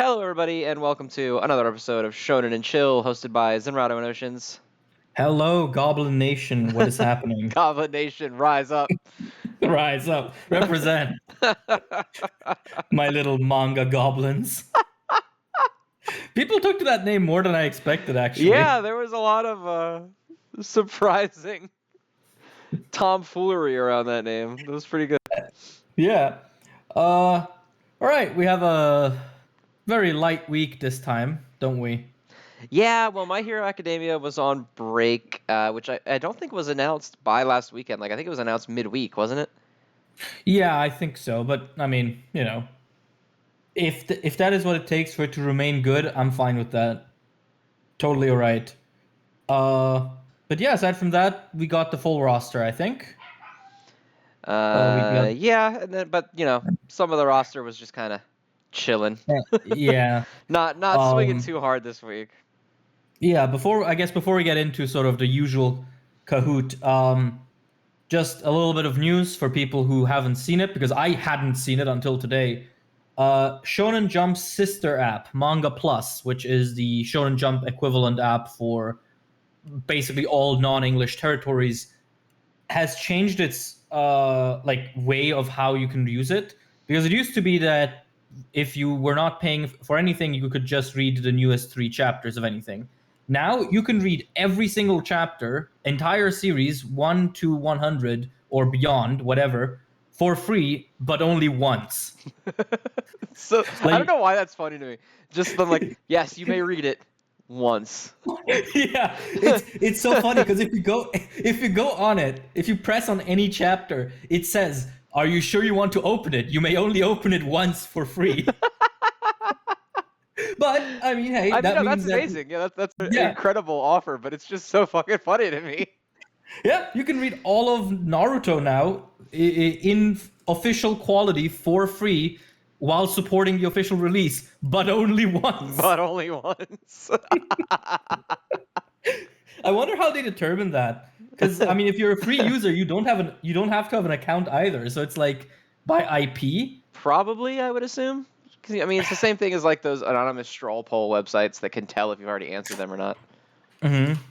Hello, everybody, and welcome to another episode of Shonen and Chill, hosted by Zenrotto and Oceaniz. Hello, Goblin Nation. What is happening? Goblin Nation, rise up! Rise up, represent my little manga goblins. People took to that name more than I expected, actually. Yeah, there was a lot of surprising tomfoolery around that name. It was pretty good. Yeah. All right, we have a very light week this time, don't we? Yeah, well, My Hero Academia was on break, which I don't think was announced by last weekend. I think it was announced midweek, wasn't it? Yeah, I think so. But I mean, if that is what it takes for it to remain good, I'm fine with that. Totally all right. But yeah, aside from that, we got the full roster, I think. Yeah, but some of the roster was just kind of chilling. Yeah. Not swinging too hard this week. Yeah, before we get into sort of the usual Kahoot, just a little bit of news for people who haven't seen it, because I hadn't seen it until today. Shonen Jump's sister app, Manga Plus, which is the Shonen Jump equivalent app for basically all non-English territories, has changed its way of how you can use it. Because it used to be that if you were not paying for anything, you could just read the newest 3 chapters of anything. Now you can read every single chapter, entire series, 1 to 100 or beyond, whatever, for free, but only once. So I don't know why that's funny to me. Just them yes, you may read it once. Yeah, it's so funny because if you go on it, if you press on any chapter, it says, "Are you sure you want to open it? You may only open it once for free." But I mean, hey, that's amazing. Yeah, that's an incredible offer, but it's just so fucking funny to me. Yeah, you can read all of Naruto now in official quality for free while supporting the official release, but only once. But only once. I wonder how they determine that. Because I mean, if you're a free user, you don't have to have an account either. So it's like by IP. Probably, I would assume. Because I mean, it's the same thing as those anonymous straw poll websites that can tell if you've already answered them or not. Mm-hmm.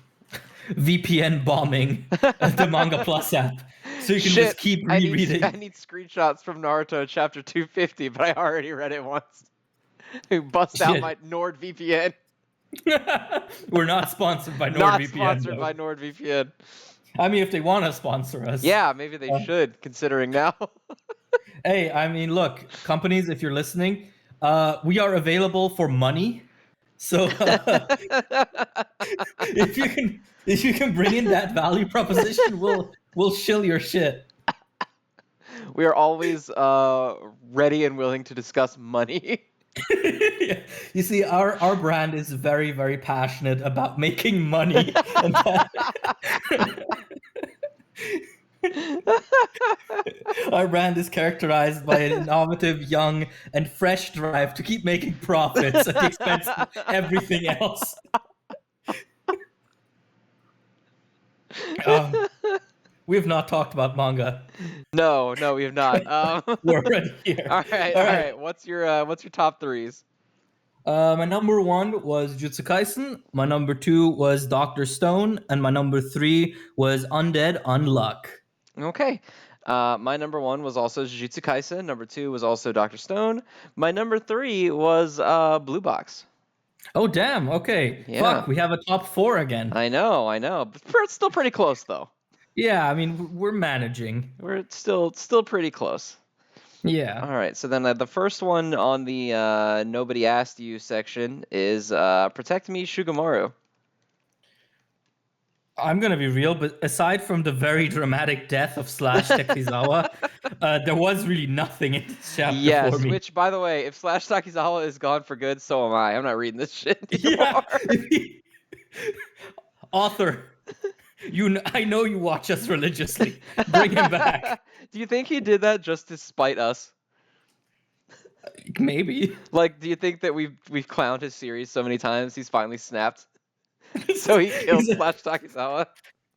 VPN bombing the Manga Plus app, so you can just keep rereading. I need screenshots from Naruto chapter 250, but I already read it once. Bust out my NordVPN. We're not sponsored by NordVPN. Not sponsored by NordVPN. I mean, if they want to sponsor us. Yeah, maybe they should, considering now. Hey, I mean, look, companies, if you're listening, we are available for money. So if you can bring in that value proposition, we'll shill your shit. We are always ready and willing to discuss money. You see, our brand is very, very passionate about making money. Our brand is characterized by an innovative, young, and fresh drive to keep making profits at the expense of everything else. We have not talked about manga. No, we have not. We're already here. All right. What's your top threes? My number 1 was Jujutsu Kaisen. My number 2 was Dr. Stone, and my number 3 was Undead Unluck. Okay. My number 1 was also Jujutsu Kaisen. Number 2 was also Dr. Stone. My number 3 was Blue Box. Oh, damn. Okay. Yeah. Fuck, we have a top 4 again. I know. But it's still pretty close, though. Yeah, I mean, we're managing. We're still pretty close. Yeah. All right. So then the first one on the Nobody Asked You section is Protect Me, Shugomaru. I'm going to be real, but aside from the very dramatic death of Slash Takizawa, there was really nothing in this chapter for me. Which, by the way, if Slash Takizawa is gone for good, so am I. I'm not reading this shit anymore. Yeah. Author, I know you watch us religiously. Bring him back. Do you think he did that just to spite us? Maybe. Do you think that we've clowned his series so many times he's finally snapped? So he killed Slash Takizawa.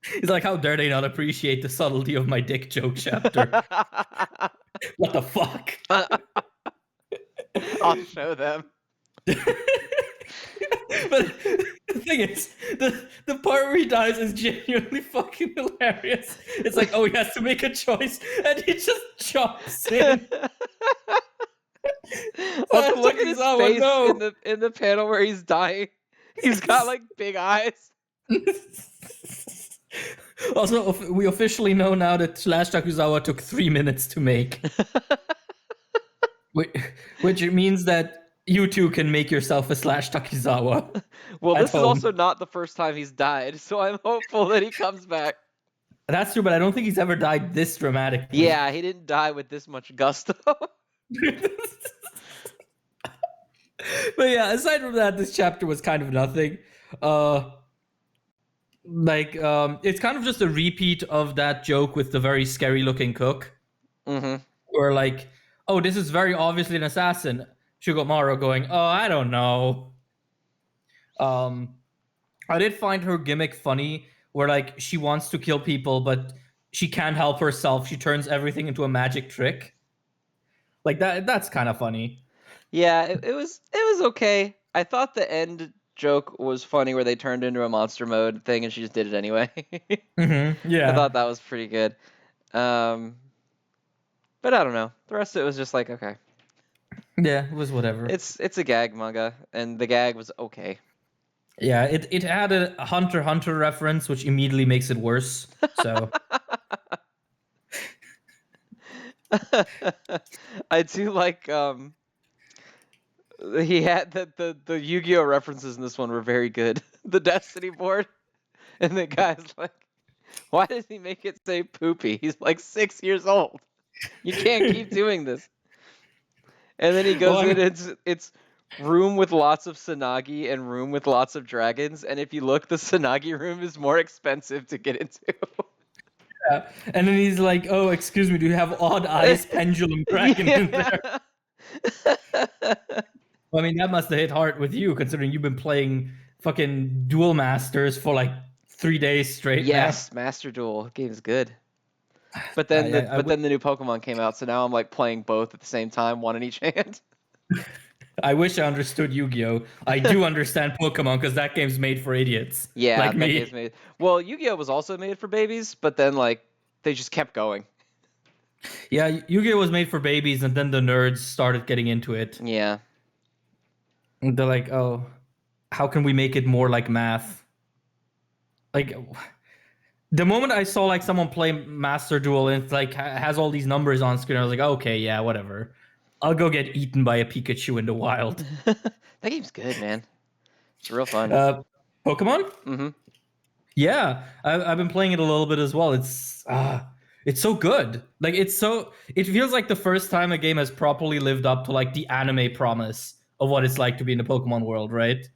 He's like, how dare they not appreciate the subtlety of my dick joke chapter? What the fuck? I'll show them. But the thing is, the part where he dies is genuinely fucking hilarious. It's like, oh, he has to make a choice, and he just jumps in. Also, look at his Takizawa, face no. in the panel where he's dying. He's got like big eyes. Also, we officially know now that Slash Takuzawa took 3 minutes to make, which means that you too can make yourself a Slash Takuzawa. Well, at this is home. also not the first time he's died, so I'm hopeful that he comes back. That's true, but I don't think he's ever died this dramatically. Yeah, he didn't die with this much gusto. But yeah, aside from that, this chapter was kind of nothing. It's kind of just a repeat of that joke with the very scary looking cook. Mm-hmm. Where like, oh, this is very obviously an assassin. Shugomaru going, oh, I don't know. I did find her gimmick funny, where like she wants to kill people, but she can't help herself. She turns everything into a magic trick. Like that's kind of funny. Yeah, it was okay. I thought the end joke was funny where they turned into a monster mode thing and she just did it anyway. Yeah. I thought that was pretty good. But I don't know. The rest of it was just like, okay. Yeah, it was whatever. It's a gag manga, and the gag was okay. Yeah, it had a Hunter x Hunter reference, which immediately makes it worse. So I do like he had the Yu-Gi-Oh references in this one were very good. The Destiny board, and the guy's like, why does he make it say poopy? He's like 6 years old. You can't keep doing this. And then he goes in, it's room with lots of Sanagi and room with lots of dragons. And if you look, the Sanagi room is more expensive to get into. Yeah. And then he's like, oh, excuse me, do you have odd eyes pendulum dragon in there? Well, I mean, that must have hit hard with you, considering you've been playing fucking Duel Masters for like 3 days straight. Yes, Master Duel game's good. But then then the new Pokemon came out, so now I'm like playing both at the same time, one in each hand. I wish I understood Yu-Gi-Oh. I do understand Pokemon because that game's made for idiots. Yeah, like that me. game's made. Well, Yu-Gi-Oh was also made for babies, but then like they just kept going. Yeah, Yu-Gi-Oh was made for babies, and then the nerds started getting into it. Yeah. And they're like, oh, how can we make it more like math? Like, the moment I saw like someone play Master Duel and it's like has all these numbers on screen, I was like, okay, yeah, whatever. I'll go get eaten by a Pikachu in the wild. That game's good, man. It's real fun. Pokemon? Mm-hmm. Yeah, I've been playing it a little bit as well. It's so good. Like it feels like the first time a game has properly lived up to like the anime promise of what it's like to be in the Pokemon world, right?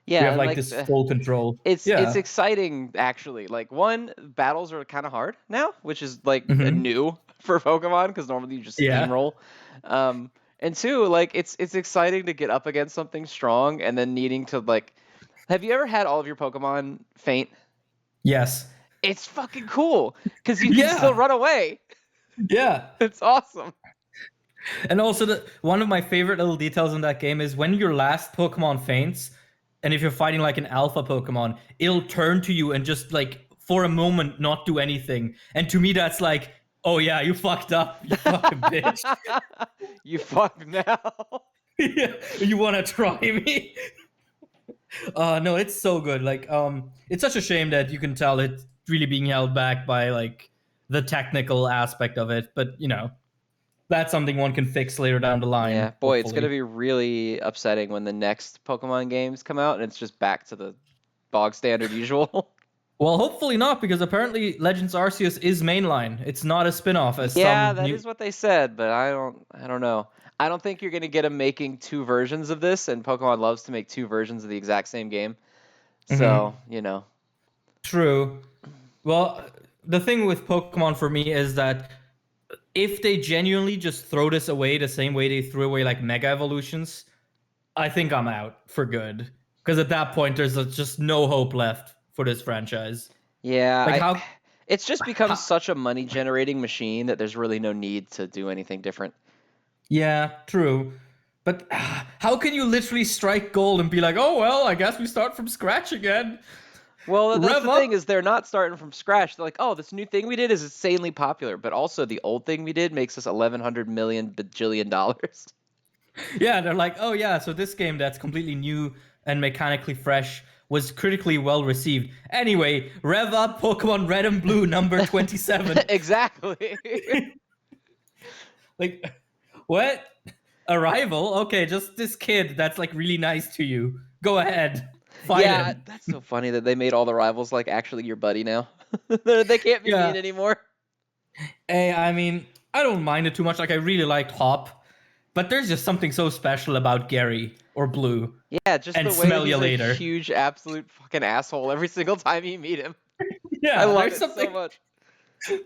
Yeah, we have like this full control. It's exciting actually. Like one, battles are kind of hard now, which is like new for Pokemon because normally you just steamroll. And two, like it's exciting to get up against something strong and then needing to like. Have you ever had all of your Pokemon faint? Yes. It's fucking cool because you can still run away. Yeah. It's awesome. And also, one of my favorite little details in that game is when your last Pokemon faints, and if you're fighting like an alpha Pokemon, it'll turn to you and just like for a moment not do anything. And to me, that's like, oh yeah, you fucked up, you fucking bitch. You fucked now. Yeah, you want to try me? No, it's so good. Like, it's such a shame that you can tell it's really being held back by like the technical aspect of it. But you know, that's something one can fix later down the line. Yeah, boy, hopefully. It's gonna be really upsetting when the next Pokemon games come out and it's just back to the bog standard usual. Well, hopefully not, because apparently Legends Arceus is mainline. It's not a spin-off as that is what they said, but I don't know. I don't think you're gonna get them making two versions of this, and Pokemon loves to make two versions of the exact same game. So, you know. True. Well, the thing with Pokemon for me is that if they genuinely just throw this away the same way they threw away like Mega Evolutions, I think I'm out for good. Because at that point, there's just no hope left for this franchise. Yeah, like it's just become such a money-generating machine that there's really no need to do anything different. Yeah, true. But how can you literally strike gold and be like, oh, well, I guess we start from scratch again? Well, that's Rev the up. thing is they're not starting from scratch. They're like, oh, this new thing we did is insanely popular, but also the old thing we did makes us 1,100 million bajillion dollars. Yeah, they're like, oh, yeah, so this game that's completely new and mechanically fresh was critically well received. Anyway, rev up Pokemon Red and Blue number 27. Exactly. Like, what? A rival? Okay, just this kid that's like really nice to you. Go ahead. Fight Yeah, him. that's so funny that they made all the rivals like actually your buddy now. They can't be Yeah. mean anymore. Hey, I mean, I don't mind it too much. Like, I really liked Hop, but there's just something so special about Gary or Blue. Yeah, just And the way that smell you he's a later. huge absolute fucking asshole every single time you meet him. I Yeah, love there's it something so much.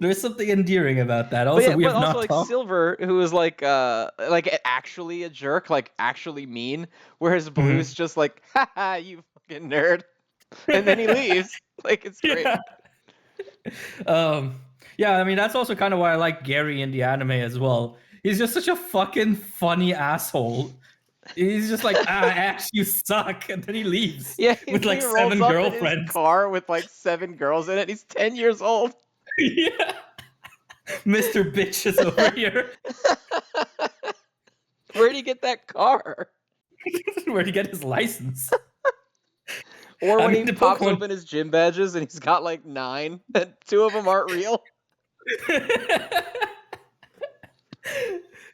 there's something endearing about that. But Also, yeah, we but have also not like talked. Silver, who is like actually a jerk, like actually mean, whereas Blue's just like, haha, you fucking nerd. And then he leaves. Like it's great. Yeah. Yeah, I mean that's also kind of why I like Gary in the anime as well. He's just such a fucking funny asshole. He's just like, Ash, you suck, and then he leaves Yeah, with like he rolls 7 up in his girlfriends. car with like 7 girls in it. He's 10 years old. Yeah, Mr. Bitches over here. Where'd he get that car? Where'd he get his license? Or I when mean, he the pops Pokemon. open his gym badges and he's got like 9, and 2 of them aren't real.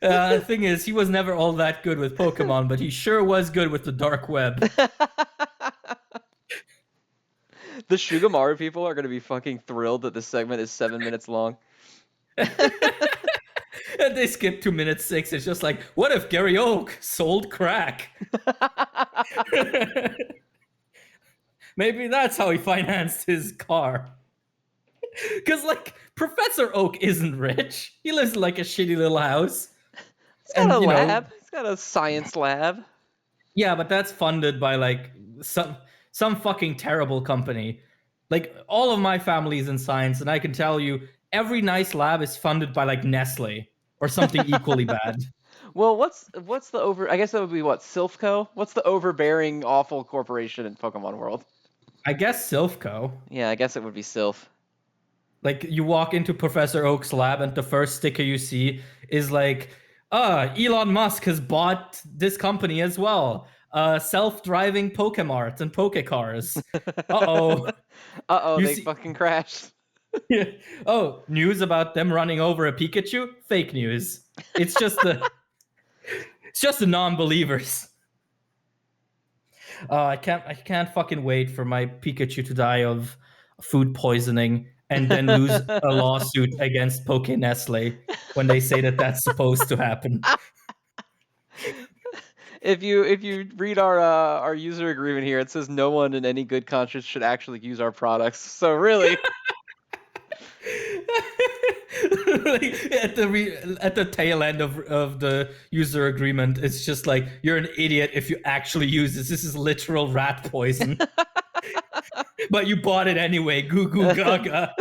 The thing is, he was never all that good with Pokemon, but he sure was good with the dark web. The Shugomaru people are going to be fucking thrilled that this segment is 7 minutes long. And they skip to minute 6. It's just like, what if Gary Oak sold crack? Maybe that's how he financed his car. Because, like, Professor Oak isn't rich. He lives in, like, a shitty little house. He's got a lab. He's got a science lab. Yeah, but that's funded by, like, some fucking terrible company. Like, all of my family is in science, and I can tell you, every nice lab is funded by, like, Nestle or something equally bad. Well, what's the over? I guess that would be what, Silphco? What's the overbearing, awful corporation in Pokemon world? I guess Silphco. Yeah, I guess it would be Silph. Like, you walk into Professor Oak's lab, and the first sticker you see is like, Elon Musk has bought this company as well. Self-driving Pokemarts and Pokecars. Uh-oh. Uh-oh, You they see- fucking crashed. Oh, news about them running over a Pikachu? Fake news. It's just the non-believers. I can't fucking wait for my Pikachu to die of food poisoning and then lose a lawsuit against Poke Nestle when they say that that's supposed to happen. If you read our user agreement here, it says no one in any good conscience should actually use our products. So really, Like, at the tail end of the user agreement, it's just like, you're an idiot if you actually use this. This is literal rat poison. But you bought it anyway. Goo goo gaga.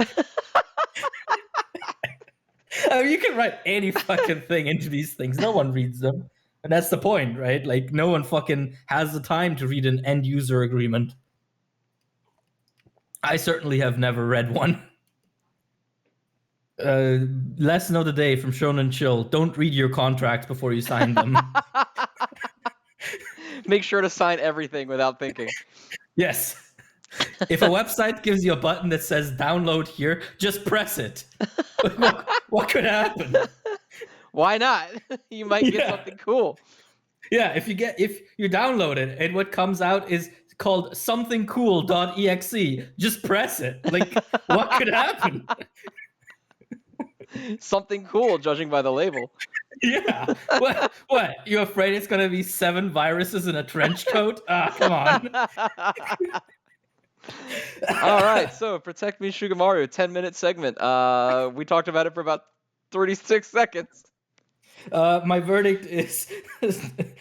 I mean, you can write any fucking thing into these things. No one reads them. And that's the point, right? Like, no one fucking has the time to read an end user agreement. I certainly have never read one. Lesson of the day from Shonen Chill: don't read your contracts before you sign them. make sure to sign everything without thinking. Yes. If a website gives you a button that says download here, just press it. What could happen? Why not? You might get something cool. Yeah, if you download it and what comes out is called somethingcool.exe, just press it. Like, what could happen? Something cool, judging by the label. Yeah. What? You afraid it's gonna be 7 viruses in a trench coat? Come on. All right, so Protect Me Shugomaru, 10-minute segment. We talked about it for about 36 seconds. My verdict is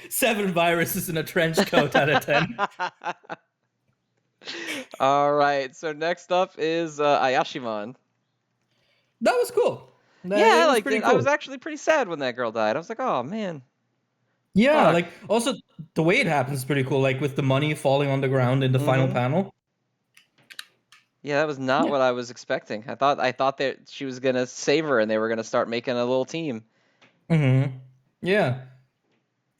7 viruses in a trench coat out of 10. All right, so next up is Ayashimon. That was cool. Yeah, I liked it. Pretty I was cool. actually pretty sad when that girl died. I was like, oh man. Yeah, Fuck. like also the way it happens is pretty cool. Like with the money falling on the ground in the final Mm-hmm. panel. Yeah, that was not Yeah. what I was expecting. I thought that she was gonna save her and they were gonna start making a little team. Yeah.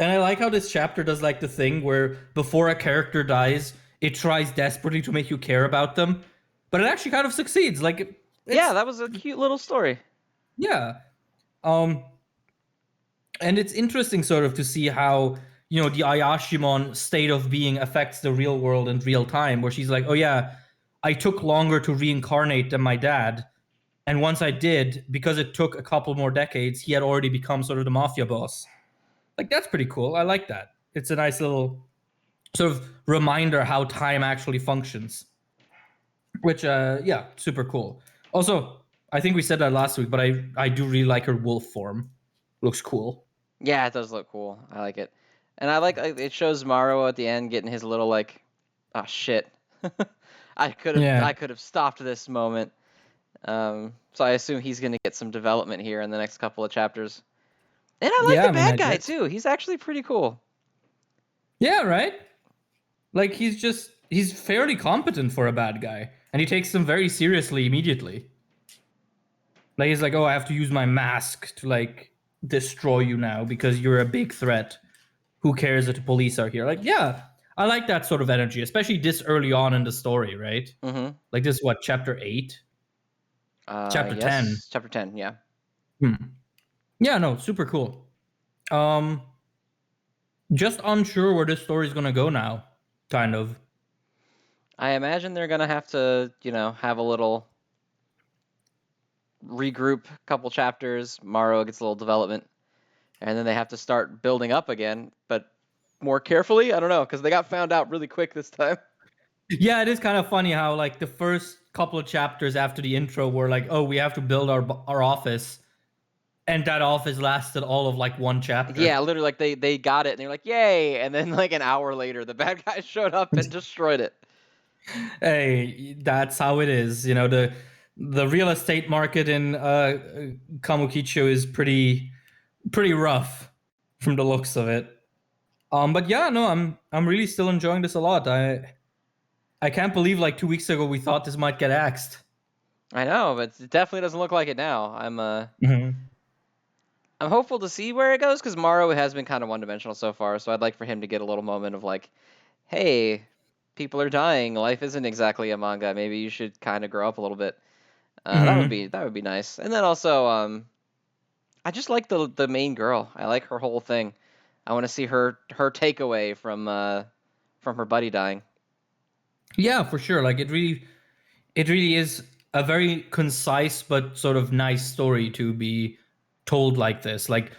And I like how this chapter does like the thing where before a character dies, it tries desperately to make you care about them, but it actually kind of succeeds. Like Yeah, it's that was a cute little story. yeah. Um and it's interesting sort of to see how, you know, the Ayashimon state of being affects the real world in real time, where she's like, "Oh yeah, I took longer to reincarnate than my dad." And once I did, because it took a couple more decades, he had already become sort of the mafia boss. Like that's pretty cool. I like that. It's a nice little sort of reminder how time actually functions. Which yeah, super cool. Also, I think we said that last week, but I do really like her wolf form. Looks cool. Yeah, it does look cool. I like it, and I like it shows Maro at the end getting his little like, oh shit, I Yeah. could have stopped this moment. So I assume he's gonna get some development here in the next couple of chapters. And I like Yeah, the I mean bad I guy guess. too. He's actually pretty cool. Yeah, right? Like he's fairly competent for a bad guy. And he takes them very seriously immediately. Like he's like, "Oh, I have to use my mask to like destroy you now because you're a big threat. Who cares if the police are here?" Like, yeah, I like that sort of energy, especially this early on in the story, right? Mm-hmm. Like this is what, chapter 8? Chapter 10. Yes, chapter 10. Yeah, Hmm. Yeah, no, super cool. Um just unsure where this story's gonna go now, kind of. I imagine they're gonna have to, have a little regroup, couple chapters. Maro gets a little development, and then they have to start building up again, but more carefully. I don't know, because they got found out really quick this time. Yeah, it is kind of funny how like the first couple of chapters after the intro were like, "Oh, we have to build our office." And that office lasted all of like one chapter. Yeah, literally, like they got it, and they're like, "Yay!" And then like an hour later, the bad guys showed up and destroyed it. Hey, that's how it is. You know, the real estate market in Kamukicho is pretty rough from the looks of it. But yeah, no, I'm really still enjoying this a lot. I can't believe like 2 weeks ago we thought this might get axed. I know, but it definitely doesn't look like it now. Mm-hmm. I'm hopeful to see where it goes because Morrow has been kind of one-dimensional so far. So I'd like for him to get a little moment of like, hey, people are dying. Life isn't exactly a manga. Maybe you should kind of grow up a little bit. Mm-hmm. That would be nice. And then also, I just like the main girl. I like her whole thing. I want to see her takeaway from her buddy dying. Yeah, for sure. Like it really is a very concise but sort of nice story to be told like this. Like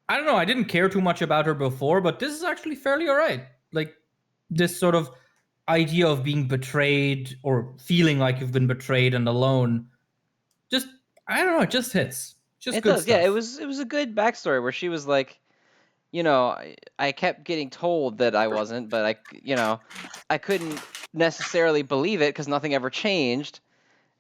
I don't know, I didn't care too much about her before, but this is actually fairly alright. Like this sort of idea of being betrayed or feeling like you've been betrayed and alone. Just I don't know, it just hits. Just It good does, yeah. stuff. It was a good backstory where she was like, I kept getting told that I wasn't, but I couldn't necessarily believe it because nothing ever changed.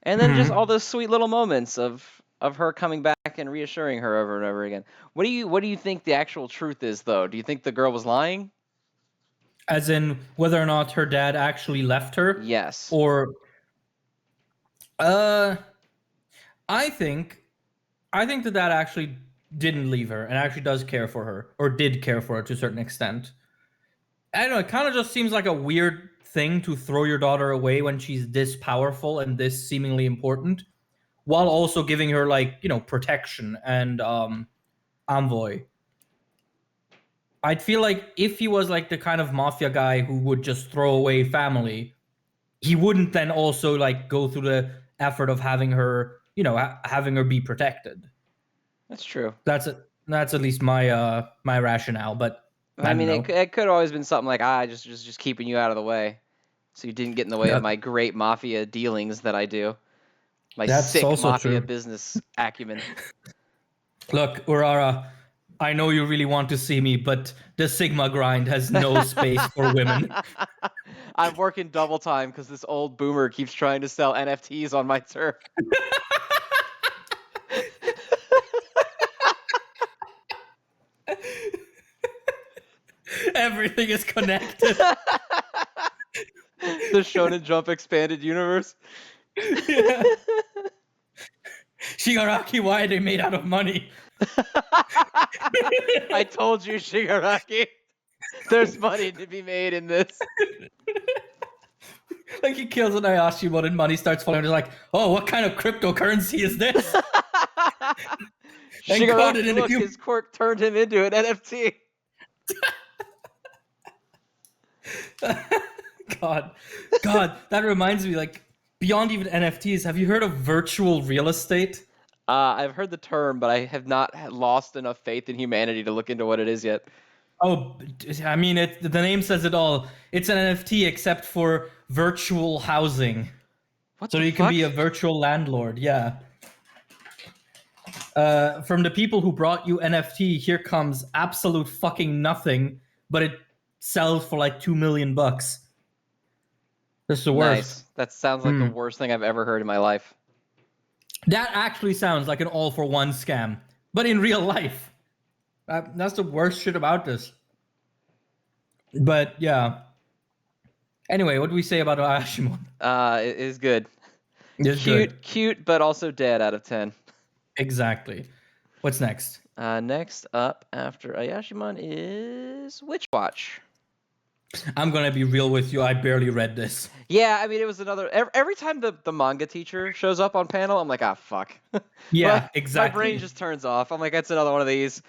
And then just all Mm-hmm. those sweet little moments of her coming back and reassuring her over and over again. What do you think the actual truth is though? Do you think the girl was lying? As in whether or not her dad actually left her, Yes. or uh I think I think that that actually didn't leave her and actually does care for her or did care for her to a certain extent. I don't know. It kind of just seems like a weird thing to throw your daughter away when she's this powerful and this seemingly important, while also giving her like protection and envoy. I'd feel like if he was like the kind of mafia guy who would just throw away family, he wouldn't then also like go through the effort of having her, having her be protected. That's true. That's at least my rationale, but I I don't mean, know. it could always been something like just keeping you out of the way, so you didn't get in the way of That my great mafia dealings that I do, my that's sick also mafia true. business acumen. Look, Urara, I know you really want to see me, but the Sigma grind has no space for women. I'm working double time because this old boomer keeps trying to sell NFTs on my turf. Everything is connected. The Shonen Jump expanded universe. Yeah. Shigaraki, why are they made out of money? I told you, Shigaraki. There's money to be made in this. Like he kills an Ayashimon and money starts falling. He's like, oh, what kind of cryptocurrency is this? Shigaraki, look, his quirk turned him into an NFT. God, that reminds me, like, beyond even NFTs, have you heard of virtual real estate? I've heard the term, but I have not lost enough faith in humanity to look into what it is yet. Oh, I mean, the name says it all. It's an NFT except for virtual housing. So you can be a virtual landlord, yeah. From the people who brought you NFT, here comes absolute fucking nothing, but it sells for like $2 million. That's the worst. Nice. That sounds like the worst thing I've ever heard in my life. That actually sounds like an all-for-one scam, but in real life. That's the worst shit about this. But yeah. Anyway, what do we say about Ayashimon? It is good. It's good. Cute, but also dead out of 10. Exactly. What's next? Next up after Ayashimon is Witch Watch. I'm gonna be real with you. I barely read this. Yeah, I mean, it was another. Every time the manga teacher shows up on panel, I'm like, ah, fuck. Yeah, exactly. My brain just turns off. I'm like, that's another one of these.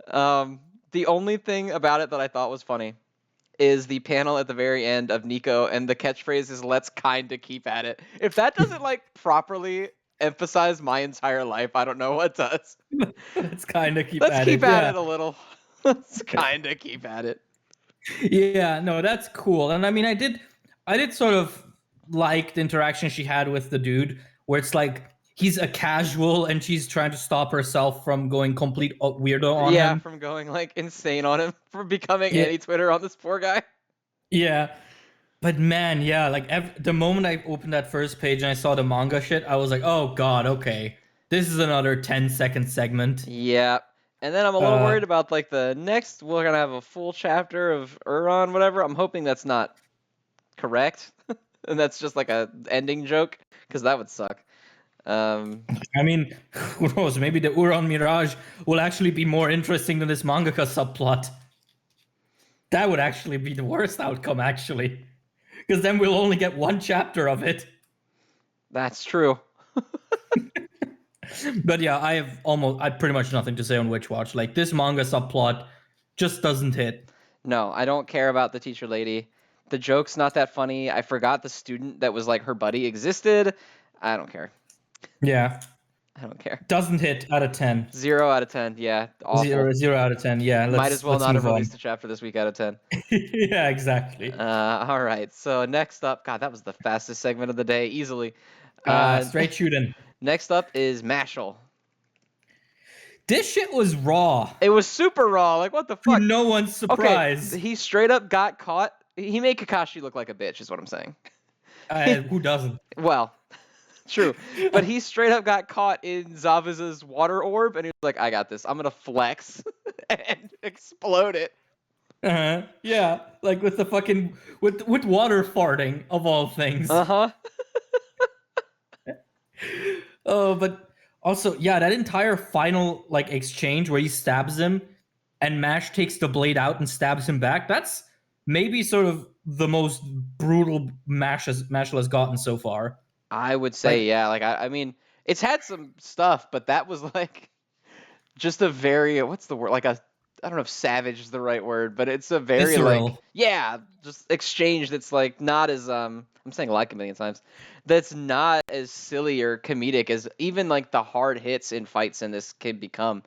The only thing about it that I thought was funny is the panel at the very end of Nico, and the catchphrase is "Let's kinda keep at it." If that doesn't like properly emphasize my entire life, I don't know what does. Let's kinda keep Let's at keep it. at it a little. Let's kinda keep at it. Yeah, no, that's cool. And I mean, I did sort of like the interaction she had with the dude, where it's like he's a casual and she's trying to stop herself from going complete weirdo on him. Yeah, from going like insane on him, from becoming anti-Twitter on this poor guy. Yeah. But man, yeah, like the moment I opened that first page and I saw the manga shit, I was like, oh god, okay. This is another 10-second segment. Yeah. And then I'm a little worried about like the next, we're going to have a full chapter of Uron, whatever. I'm hoping that's not correct. And that's just like a ending joke, because that would suck. I mean, who knows? Maybe the Uron Mirage will actually be more interesting than this mangaka subplot. That would actually be the worst outcome, actually. Because then we'll only get one chapter of it. That's true. But yeah, I pretty much nothing to say on Witch Watch. Like, this manga subplot just doesn't hit. No, I don't care about the teacher lady. The joke's not that funny. I forgot the student that was like her buddy existed. I don't care. Yeah. I don't care. Doesn't hit out of 10. 0 out of 10. Yeah. Awful. 0 out of 10. Yeah. Might as well not have released a chapter this week out of 10. Yeah, exactly. All right. So next up, God, that was the fastest segment of the day, easily. Straight shooting. Next up is Mashle. This shit was raw. It was super raw. Like, what the fuck? To no one's surprise. Okay, he straight up got caught. He made Kakashi look like a bitch, is what I'm saying. Who doesn't? Well, true. But he straight up got caught in Zabuza's water orb, and he was like, I got this. I'm going to flex and explode it. Yeah, like with the fucking with water farting of all things. Oh, but also, yeah, that entire final like exchange where he stabs him and Mash takes the blade out and stabs him back. That's maybe sort of the most brutal Mashle has gotten so far. I would say, yeah. Like, I mean, it's had some stuff, but that was like just a very, what's the word? Like I don't know if savage is the right word, but it's a very visceral. Like, yeah, just exchange that's like not as I'm saying like a million times. That's not as silly or comedic as even like the hard hits in fights in this can become.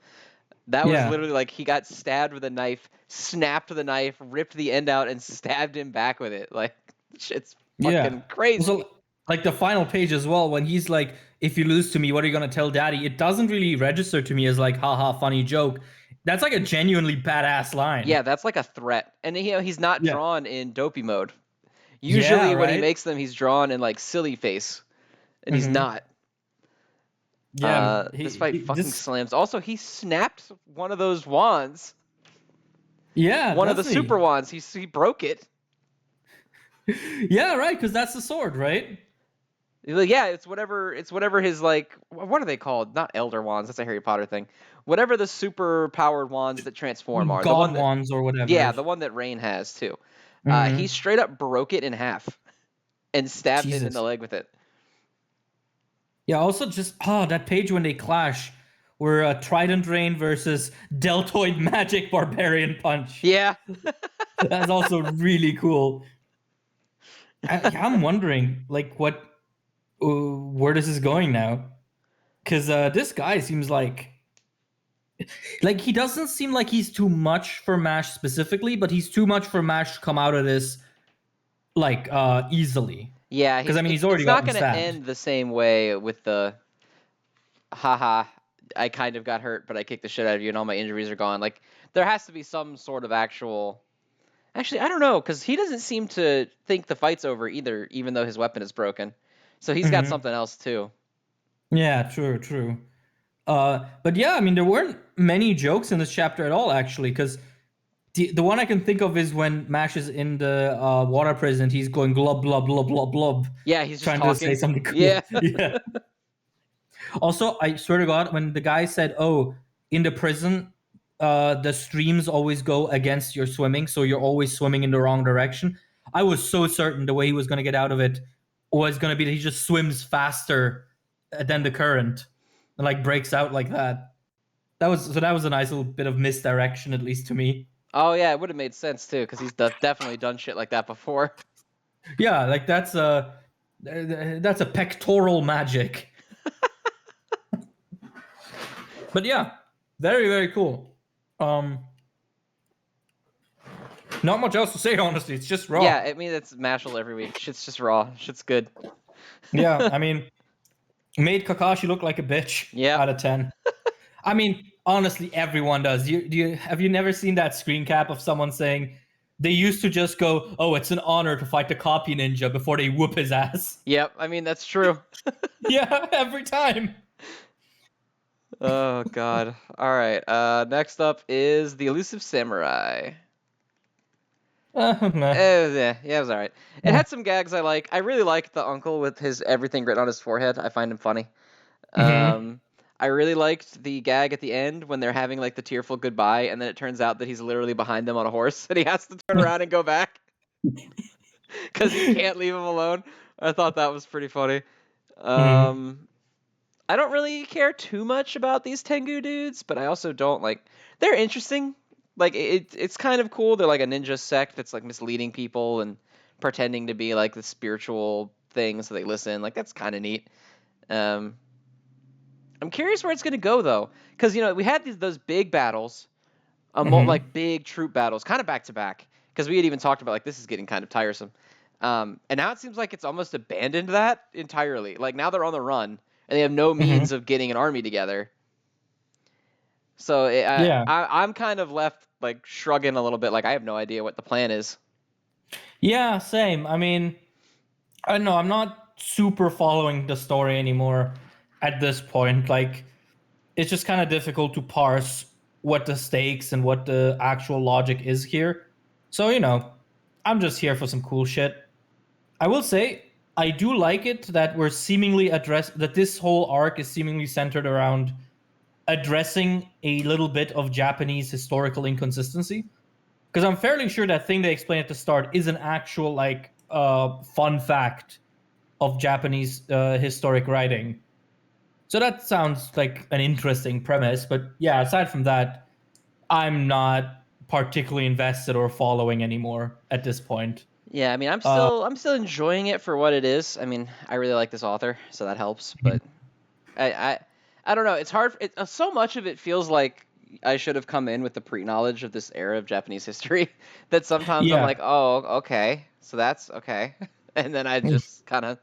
That was literally like he got stabbed with a knife, snapped the knife, ripped the end out, and stabbed him back with it. Like, shit's fucking crazy. So, like the final page as well, when he's like, if you lose to me, what are you gonna tell daddy? It doesn't really register to me as like, haha, funny joke. That's like a genuinely badass line. Yeah, that's like a threat. And he's not drawn in dopey mode. Usually when he makes them, he's drawn in like silly face. And he's not. Yeah. This fight fucking slams. Also, he snapped one of those wands. Yeah, One of the that's super neat. wands, he broke it. Yeah, right, because that's the sword, right? Yeah, it's whatever his like what are they called? Not elder wands, that's a Harry Potter thing. Whatever the super powered wands that transform are. The God one that wands or Yeah, whatever. the one that Rain has too. He Mm-hmm. straight up broke it in half and stabbed it in the Jesus. leg with it. Yeah, also just that page when they clash, where Trident Rain versus Deltoid Magic Barbarian Punch. Yeah. That's also really cool. I'm wondering, like, where this is going now? Because this guy seems like he doesn't seem like he's too much for Mash specifically, but he's too much for Mash to come out of this like easily. Yeah, Because I mean, he's it's already not gotten going to stabbed. end the same way with the haha, I kind of got hurt, but I kicked the shit out of you and all my injuries are gone. Like there has to be some sort of actual. Actually, I don't know cuz he doesn't seem to think the fight's over either even though his weapon is broken. So he's got Mm-hmm. something else too. Yeah, true. But yeah, I mean, there weren't many jokes in this chapter at all, actually, because the one I can think of is when Mash is in the water prison, he's going glub, glub, glub, glub, glub, Yeah, he's just trying to say talking. something Yeah. cool. Yeah. Also, I swear to God, when the guy said, oh, in the prison, the streams always go against your swimming, so you're always swimming in the wrong direction, I was so certain the way he was going to get out of it was going to be that he just swims faster than the current and like breaks out like that. That was a nice little bit of misdirection, at least to me. Oh yeah, it would have made sense too cuz he's definitely done shit like that before. Yeah, like that's a pectoral magic. But yeah, very very cool. Um, Not much else to say, honestly. It's just raw. Yeah, I mean it's Mashle every week. Shit's just raw. Shit's good. Yeah, I mean, made Kakashi look like a bitch. Yeah. Out of 10. I mean, honestly, everyone does. Have you never seen that screen cap of someone saying they used to just go, "Oh, it's an honor to fight the copy ninja" before they whoop his ass? Yep, I mean that's true. Yeah, every time. Oh god. All right. Next up is the Elusive Samurai. Meh. Yeah, it was all right. It had some gags I like. I really like the uncle with his everything written on his forehead. I find him funny. Mm-hmm. I really liked the gag at the end when they're having like the tearful goodbye, and then it turns out that he's literally behind them on a horse, and he has to turn around and go back because he can't leave him alone. I thought that was pretty funny. Mm-hmm. I don't really care too much about these Tengu dudes, but I also don't like. They're interesting. Like it's kind of cool. They're like a ninja sect that's like misleading people and pretending to be like the spiritual thing, so they listen. Like that's kind of neat. Um, I'm curious where it's gonna go though, because we had those big battles, Mm-hmm. like big troop battles, kind of back to back. Because we had even talked about like this is getting kind of tiresome. And now it seems like it's almost abandoned that entirely. Like now they're on the run and they have no Mm-hmm. means of getting an army together. So Yeah. I'm kind of left like shrugging a little bit, like I have no idea what the plan is. Yeah, same. I mean, I don't know. I'm not super following the story anymore at this point. Like, it's just kind of difficult to parse what the stakes and what the actual logic is here. So, I'm just here for some cool shit. I will say, I do like it that that this whole arc is seemingly centered around addressing a little bit of Japanese historical inconsistency. Because I'm fairly sure that thing they explained at the start is an actual, like, fun fact of Japanese historic writing. So that sounds like an interesting premise, but yeah, aside from that, I'm not particularly invested or following anymore at this point. Yeah, I mean Uh, I'm still enjoying it for what it is. I mean, I really like this author, so that helps. But I I, I don't know. It's hard. So much of it feels like I should have come in with the pre-knowledge of this era of Japanese history that sometimes I'm yeah, like, oh, okay, so that's okay, and then I just kind of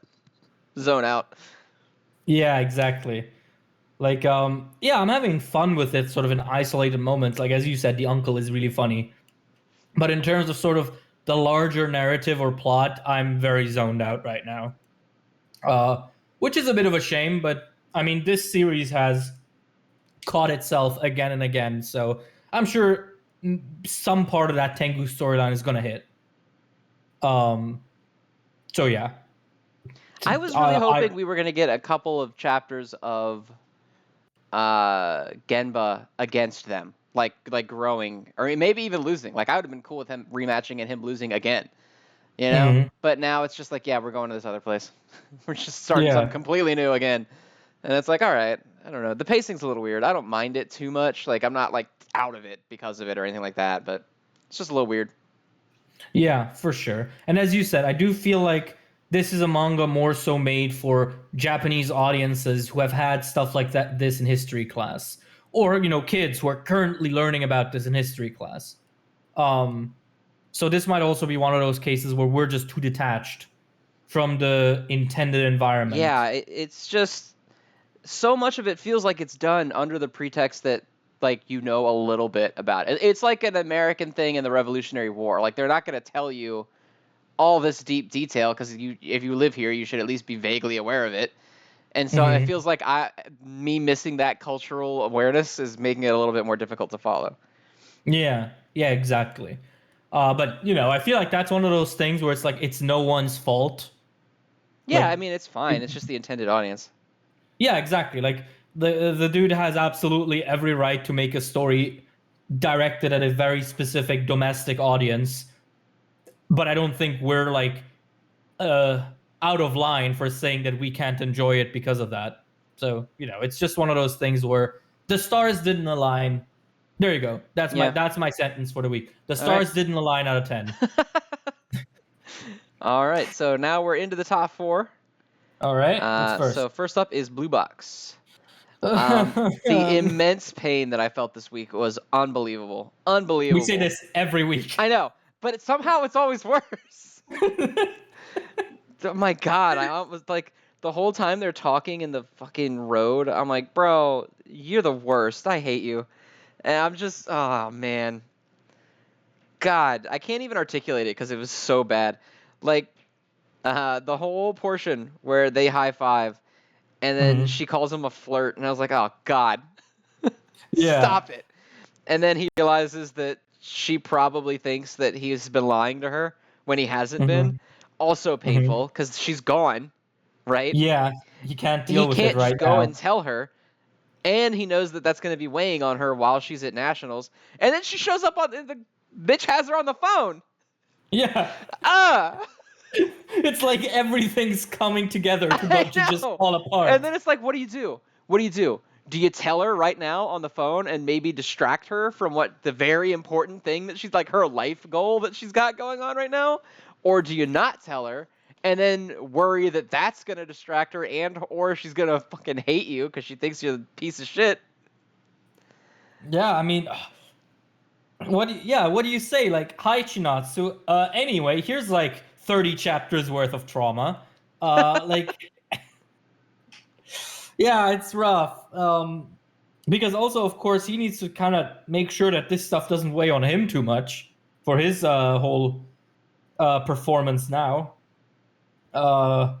zone out. yeah, exactly. Like, yeah, I'm having fun with it, sort of in isolated moments. Like as you said, the uncle is really funny, but in terms of sort of the larger narrative or plot, I'm very zoned out right now. Which is a bit of a shame, but I mean, this series has caught itself again and again. So I'm sure some part of that Tengu storyline is gonna hit. So yeah. I was really hoping we were gonna get a couple of chapters of Genba against them, like growing, or maybe even losing. Like I would have been cool with him rematching and him losing again, you know. But now it's just like, yeah, we're going to this other place. We're just starting something completely new again, and it's like, all right, I don't know. The pacing's a little weird. I don't mind it too much. Like I'm not like out of it because of it or anything like that, but it's just a little weird. Yeah, for sure. And as you said, I do feel like this is a manga more so made for Japanese audiences who have had stuff like this in history class, or kids who are currently learning about this in history class. So this might also be one of those cases where we're just too detached from the intended environment. Yeah, it's just so much of it feels like it's done under the pretext that like a little bit about it. It's like an American thing in the Revolutionary War. Like they're not going to tell you all this deep detail because if you live here, you should at least be vaguely aware of it. And so it feels like me missing that cultural awareness is making it a little bit more difficult to follow. Yeah, exactly. But I feel like that's one of those things where it's like it's no one's fault. Yeah, I mean it's fine. It's just the intended audience. Yeah, exactly. Like the dude has absolutely every right to make a story directed at a very specific domestic audience. But I don't think we're like out of line for saying that we can't enjoy it because of that. So, it's just one of those things where the stars didn't align. There you go. That's my sentence for the week. The stars didn't align out of 10. All right, so now we're into the top 4. All right, what's first? So first up is Blue Box. The immense pain that I felt this week was unbelievable. Unbelievable. We say this every week. I know, but somehow it's always worse. Oh my God, I was like, the whole time they're talking in the fucking road, I'm like, bro, you're the worst. I hate you. And I'm just, oh man. God, I can't even articulate it because it was so bad. Like, the whole portion where they high five and then she calls him a flirt, and I was like, oh God. Stop it. And then he realizes that she probably thinks that he's been lying to her when he hasn't been. Also painful because she's gone, right? Yeah, he can't deal with it right now. He can't just go and tell her. And he knows that that's going to be weighing on her while she's at nationals. And then she shows up the bitch has her on the phone. Yeah. It's like everything's coming together to just fall apart. And then it's like, what do you do? What do you do? Do you tell her right now on the phone and maybe distract her from the very important thing that she's like her life goal that she's got going on right now? Or do you not tell her and then worry that that's going to distract her or she's going to fucking hate you because she thinks you're a piece of shit? Yeah, I mean, what do you say? Like, hi, Chinatsu. Anyway, here's like 30 chapters worth of trauma. Yeah, it's rough. Because also, of course, he needs to kind of make sure that this stuff doesn't weigh on him too much for his whole performance now. Yeah.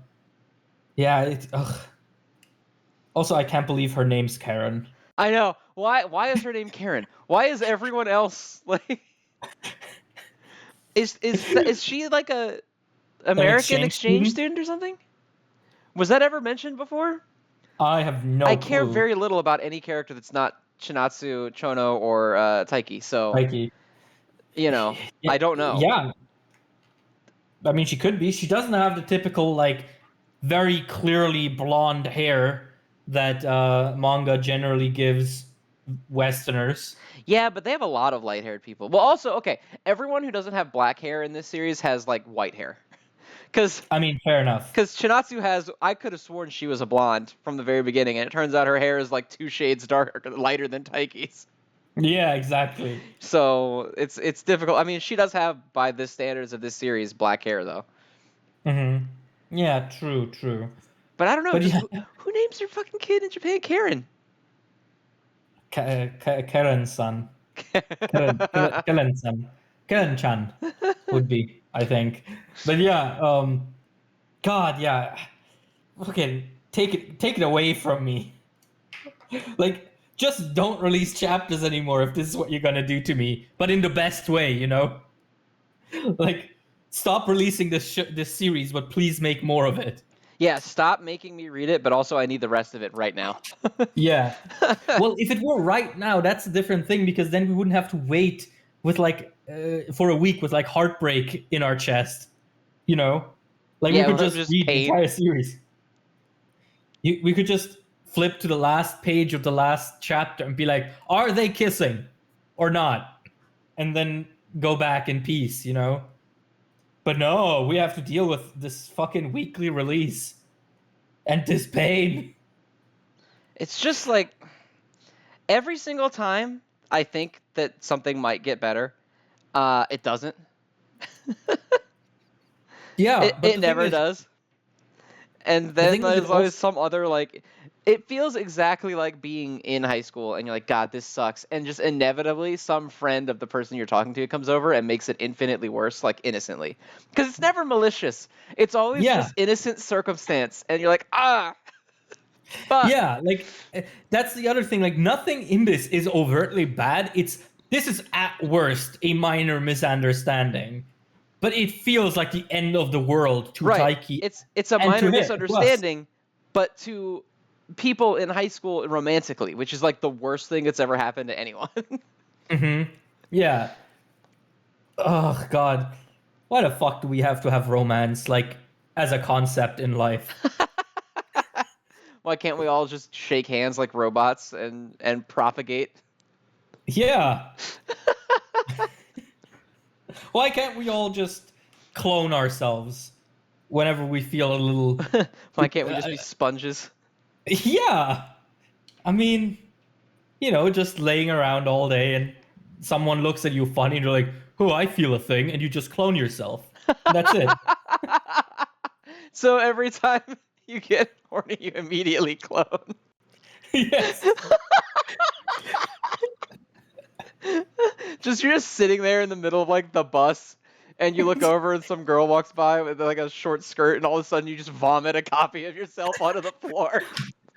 Also, I can't believe her name's Karen. I know. Why is her name Karen? Why is everyone else like? Is she like a American exchange student or something? Was that ever mentioned before? I have no I care very little about any character that's not Chinatsu, Chono, or Taiki. So, Taiki. I don't know. Yeah. I mean, she could be. She doesn't have the typical, like, very clearly blonde hair that manga generally gives Westerners. Yeah, but they have a lot of light-haired people. Well, also, okay, everyone who doesn't have black hair in this series has, like, white hair. I mean, fair enough. Because Chinatsu I could have sworn she was a blonde from the very beginning, and it turns out her hair is like 2 shades lighter than Taiki's. Yeah, exactly. So it's difficult. I mean, she does have, by the standards of this series, black hair though. Yeah, true. But I don't know. Who names their fucking kid in Japan Karen? Karen-san. Karen-san. Karen-chan would be, I think. But yeah, God, yeah. Okay, take it away from me. Like, just don't release chapters anymore if this is what you're gonna do to me, but in the best way, you know? Like, stop releasing this series, but please make more of it. Yeah, stop making me read it, but also I need the rest of it right now. Yeah. Well, if it were right now, that's a different thing, because then we wouldn't have to wait with like for a week with like heartbreak in our chest, you know? Like Yeah, we could just just read the pain. entire series. We could just flip to the last page of the last chapter and be like, are they kissing or not? And then go back in peace, you know? But no, we have to deal with this fucking weekly release and this pain. It's just like every single time I think that something might get better, it doesn't. Yeah, but It the thing never is, does. And the then thing is, it there's always also, some other like it feels exactly like being in high school and you're like, God, this sucks. And just inevitably some friend of the person you're talking to comes over and makes it infinitely worse, like innocently. Because it's never malicious. It's always yeah, just innocent circumstance. And you're like, fuck. yeah, like that's the other thing. Like nothing in this is overtly bad. This is at worst a minor misunderstanding, but it feels like the end of the world to Right. Taiki It's a and to minor him, to us. misunderstanding, but to people in high school romantically, which is like the worst thing that's ever happened to anyone. Yeah. Oh God, why the fuck do we have to have romance like as a concept in life? Why can't we all just shake hands like robots and propagate? Yeah. Why can't we all just clone ourselves whenever we feel a little? Why can't we just be sponges? Yeah. I mean, you know, just laying around all day and someone looks at you funny and you're like, oh, I feel a thing, and you just clone yourself. That's it. So every time you get horny, you immediately clone. Yes. You're just sitting there in the middle of like the bus, and you look over and some girl walks by with like a short skirt, and all of a sudden you just vomit a copy of yourself onto the floor.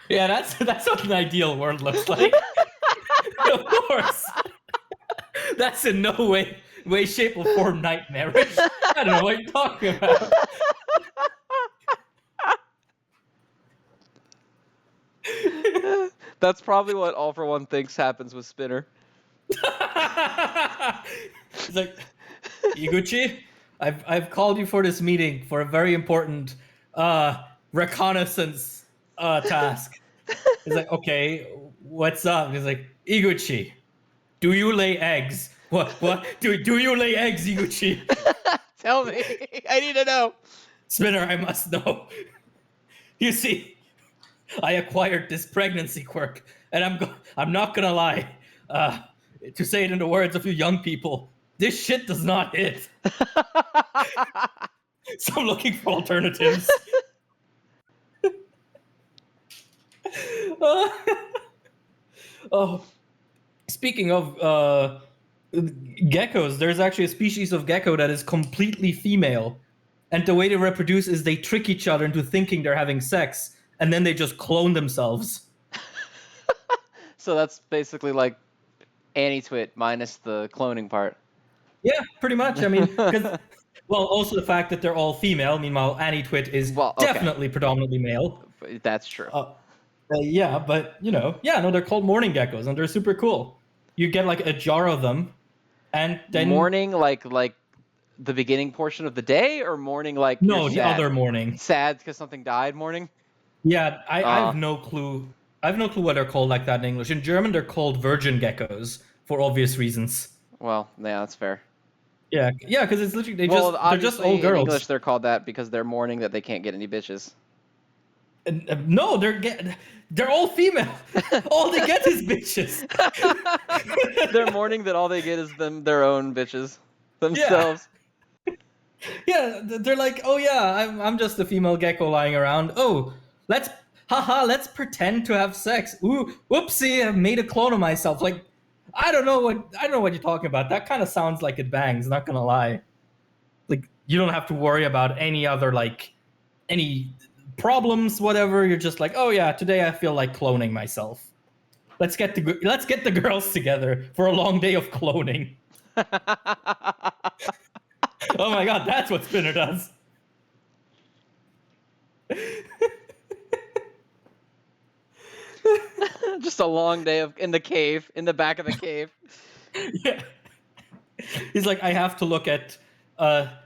Yeah, that's what an ideal world looks like. Of course. That's in no way, shape, or form nightmarish. I don't know what you're talking about. That's probably what All for One thinks happens with Spinner. It's like, Iguchi, I've called you for this meeting for a very important reconnaissance task. He's like, okay, what's up? And he's like, Iguchi, do you lay eggs? What? Do you lay eggs, Iguchi? Tell me. I need to know. Spinner, I must know. You see, I acquired this pregnancy quirk, and I'm not gonna lie. To say it in the words of you young people, this shit does not hit. So I'm looking for alternatives. Oh, speaking of geckos, there's actually a species of gecko that is completely female, and the way they reproduce is they trick each other into thinking they're having sex, and then they just clone themselves. So that's basically like Annie Twit minus the cloning part. Yeah, pretty much. I mean, because well, also the fact that they're all female. Meanwhile, Annie Twit is definitely predominantly male. That's true. Yeah, but no, they're called morning geckos, and they're super cool. You get like a jar of them, and then morning, like the beginning portion of the day, or morning like no, the other morning. Sad because something died. Morning. Yeah, I have no clue. I have no clue what they're called like that in English. In German, they're called virgin geckos for obvious reasons. Well, yeah, that's fair. Yeah, because it's literally they're just old in girls. English, they're called that because they're mourning that they can't get any bitches. No, they're all female. All they get is bitches. They're mourning that all they get is their own bitches themselves. Yeah, they're like, oh yeah, I'm just a female gecko lying around. Oh, let's pretend to have sex. Ooh, whoopsie, I made a clone of myself. Like, I don't know what you're talking about. That kind of sounds like it bangs, not gonna lie. Like, you don't have to worry about any other any problems, whatever. You're just like, oh yeah, today I feel like cloning myself. Let's get the girls together for a long day of cloning. Oh my god, that's what Spinner does. Just a long day in the cave, in the back of the cave. Yeah. He's like, I have to look at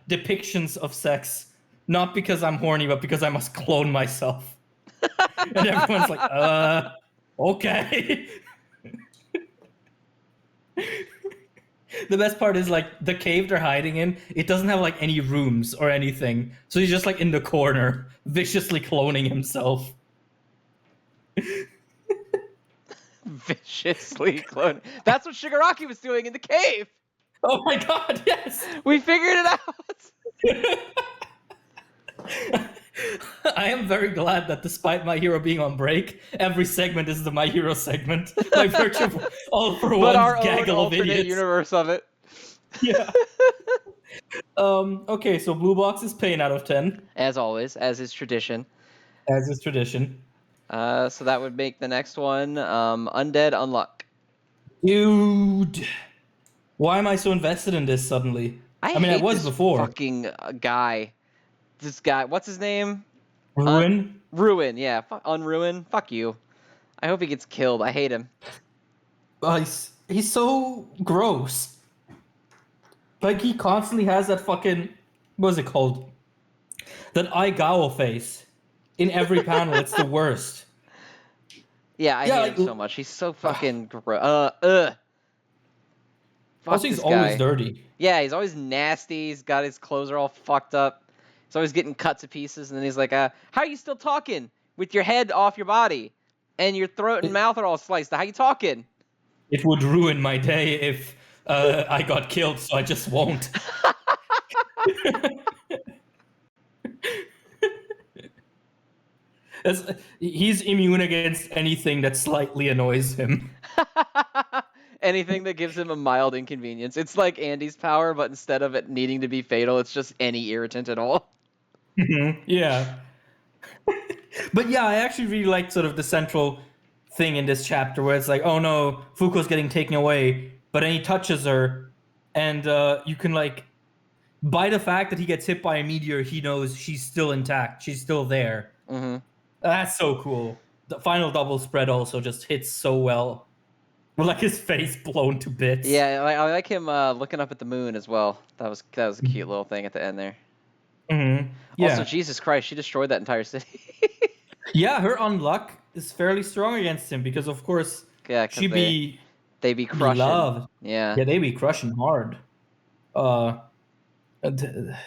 depictions of sex, not because I'm horny, but because I must clone myself. And everyone's like, okay. The best part is like the cave they're hiding in, it doesn't have like any rooms or anything. So he's just like in the corner, viciously cloning himself. Viciously cloning. That's what Shigaraki was doing in the cave. Oh my god, yes! We figured it out. I am very glad that despite My Hero being on break, every segment is the My Hero segment by virtue of all for But one our own gaggle of alternate idiots. universe of it. Yeah. Okay, so Blue Box is pain out of 10. As always, as is tradition. As is tradition. So that would make the next one Undead Unluck. Dude. Why am I so invested in this suddenly? I mean, I hate was this before. fucking guy. This guy, what's his name? Ruin? Ruin, yeah. Unruin. Fuck you. I hope he gets killed. I hate him. He's so gross. Like, he constantly has that fucking... What is it called? That Aigao face. In every panel, it's the worst. Yeah, I hate him so much. He's so fucking gross. Also, he's always dirty. Yeah, he's always nasty. He's got his clothes are all fucked up. He's always getting cut to pieces, and then he's like, "How are you still talking with your head off your body, and your throat and mouth are all sliced? How you talking?" It would ruin my day if I got killed, so I just won't. He's immune against anything that slightly annoys him. Anything that gives him a mild inconvenience. It's like Andy's power, but instead of it needing to be fatal, it's just any irritant at all. Yeah. But yeah, I actually really like sort of the central thing in this chapter where it's like, oh no, Fuko's getting taken away, but then he touches her, and you can like, by the fact that he gets hit by a meteor, he knows she's still intact, she's still there. Mm-hmm. That's so cool. The final double spread also just hits so well. With like his face blown to bits. Yeah, I like him looking up at the moon as well. That was a cute little thing at the end there. Mm-hmm. Yeah. Also, Jesus Christ, she destroyed that entire city. Yeah, her unluck is fairly strong against him because, of course, yeah, they be crushing. Loved. Yeah. Yeah, they be crushing hard. How the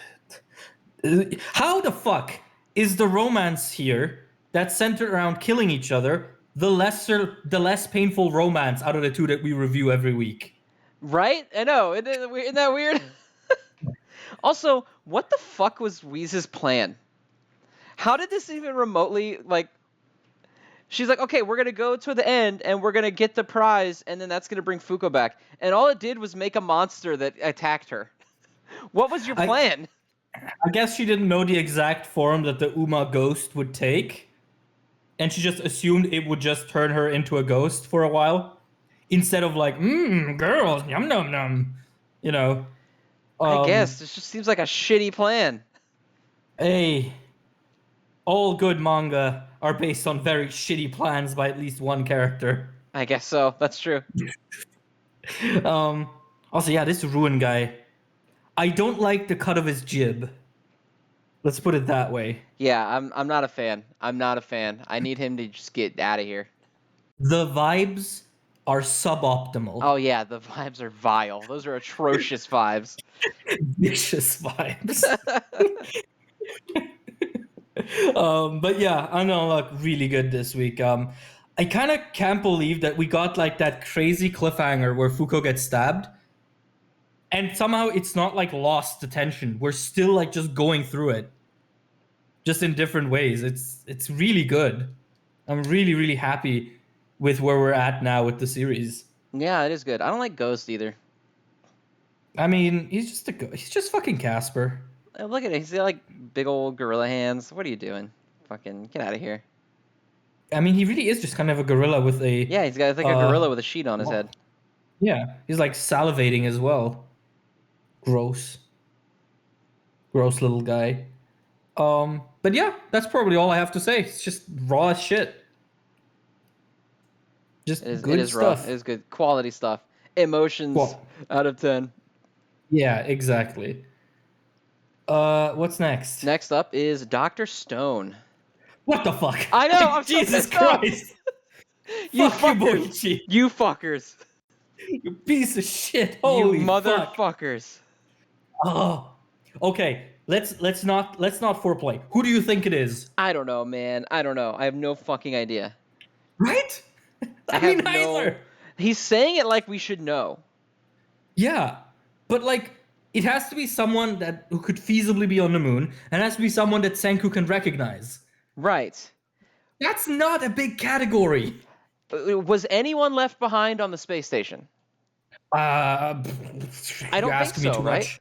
fuck is the romance here that's centered around killing each other the less painful romance out of the two that we review every week? Right? I know. Isn't that weird? Also, what the fuck was Wheeze's plan? How did this even remotely, like... She's like, okay, we're going to go to the end, and we're going to get the prize, and then that's going to bring Fuko back. And all it did was make a monster that attacked her. What was your plan? I guess she didn't know the exact form that the Uma ghost would take. And she just assumed it would just turn her into a ghost for a while. Instead of like, girls, yum num num. You know. I guess. This just seems like a shitty plan. Hey. All good manga are based on very shitty plans by at least one character. I guess so. That's true. Also, yeah, this Ruin guy. I don't like the cut of his jib. Let's put it that way. Yeah, I'm not a fan. I'm not a fan. I need him to just get out of here. The vibes are suboptimal. Oh yeah, the vibes are vile. Those are atrocious vibes. Vicious vibes. But yeah, Unluck really good this week. I kind of can't believe that we got like that crazy cliffhanger where Fuko gets stabbed. And somehow it's not like lost attention. We're still like just going through it. Just in different ways. It's really good. I'm really, really happy with where we're at now with the series. Yeah, it is good. I don't like Ghost either. I mean, he's just fucking Casper. Look at it. He's got like big old gorilla hands. What are you doing? Fucking get out of here. I mean, he really is just kind of a gorilla with a. Yeah, he's got like a gorilla with a sheet on his head. Yeah, he's like salivating as well. Gross. Gross little guy. But yeah, that's probably all I have to say. It's just raw as shit. Just It good is raw. stuff. It is good quality stuff. Emotions Well, out of 10. yeah, exactly. What's next? Next up is Dr. Stone. What the fuck? I know, I'm so Jesus pissed off. Christ! You Fuck you, fuckers. Boichi. You fuckers. You piece of shit. You Holy fuck. motherfuckers. Oh. Okay, let's not foreplay. Who do you think it is? I don't know, man. I don't know. I have no fucking idea. Right? I mean, have neither. He's saying it like we should know. Yeah, but like it has to be someone who could feasibly be on the moon, and it has to be someone that Senku can recognize. Right. That's not a big category. Was anyone left behind on the space station? I don't think so, right? Much.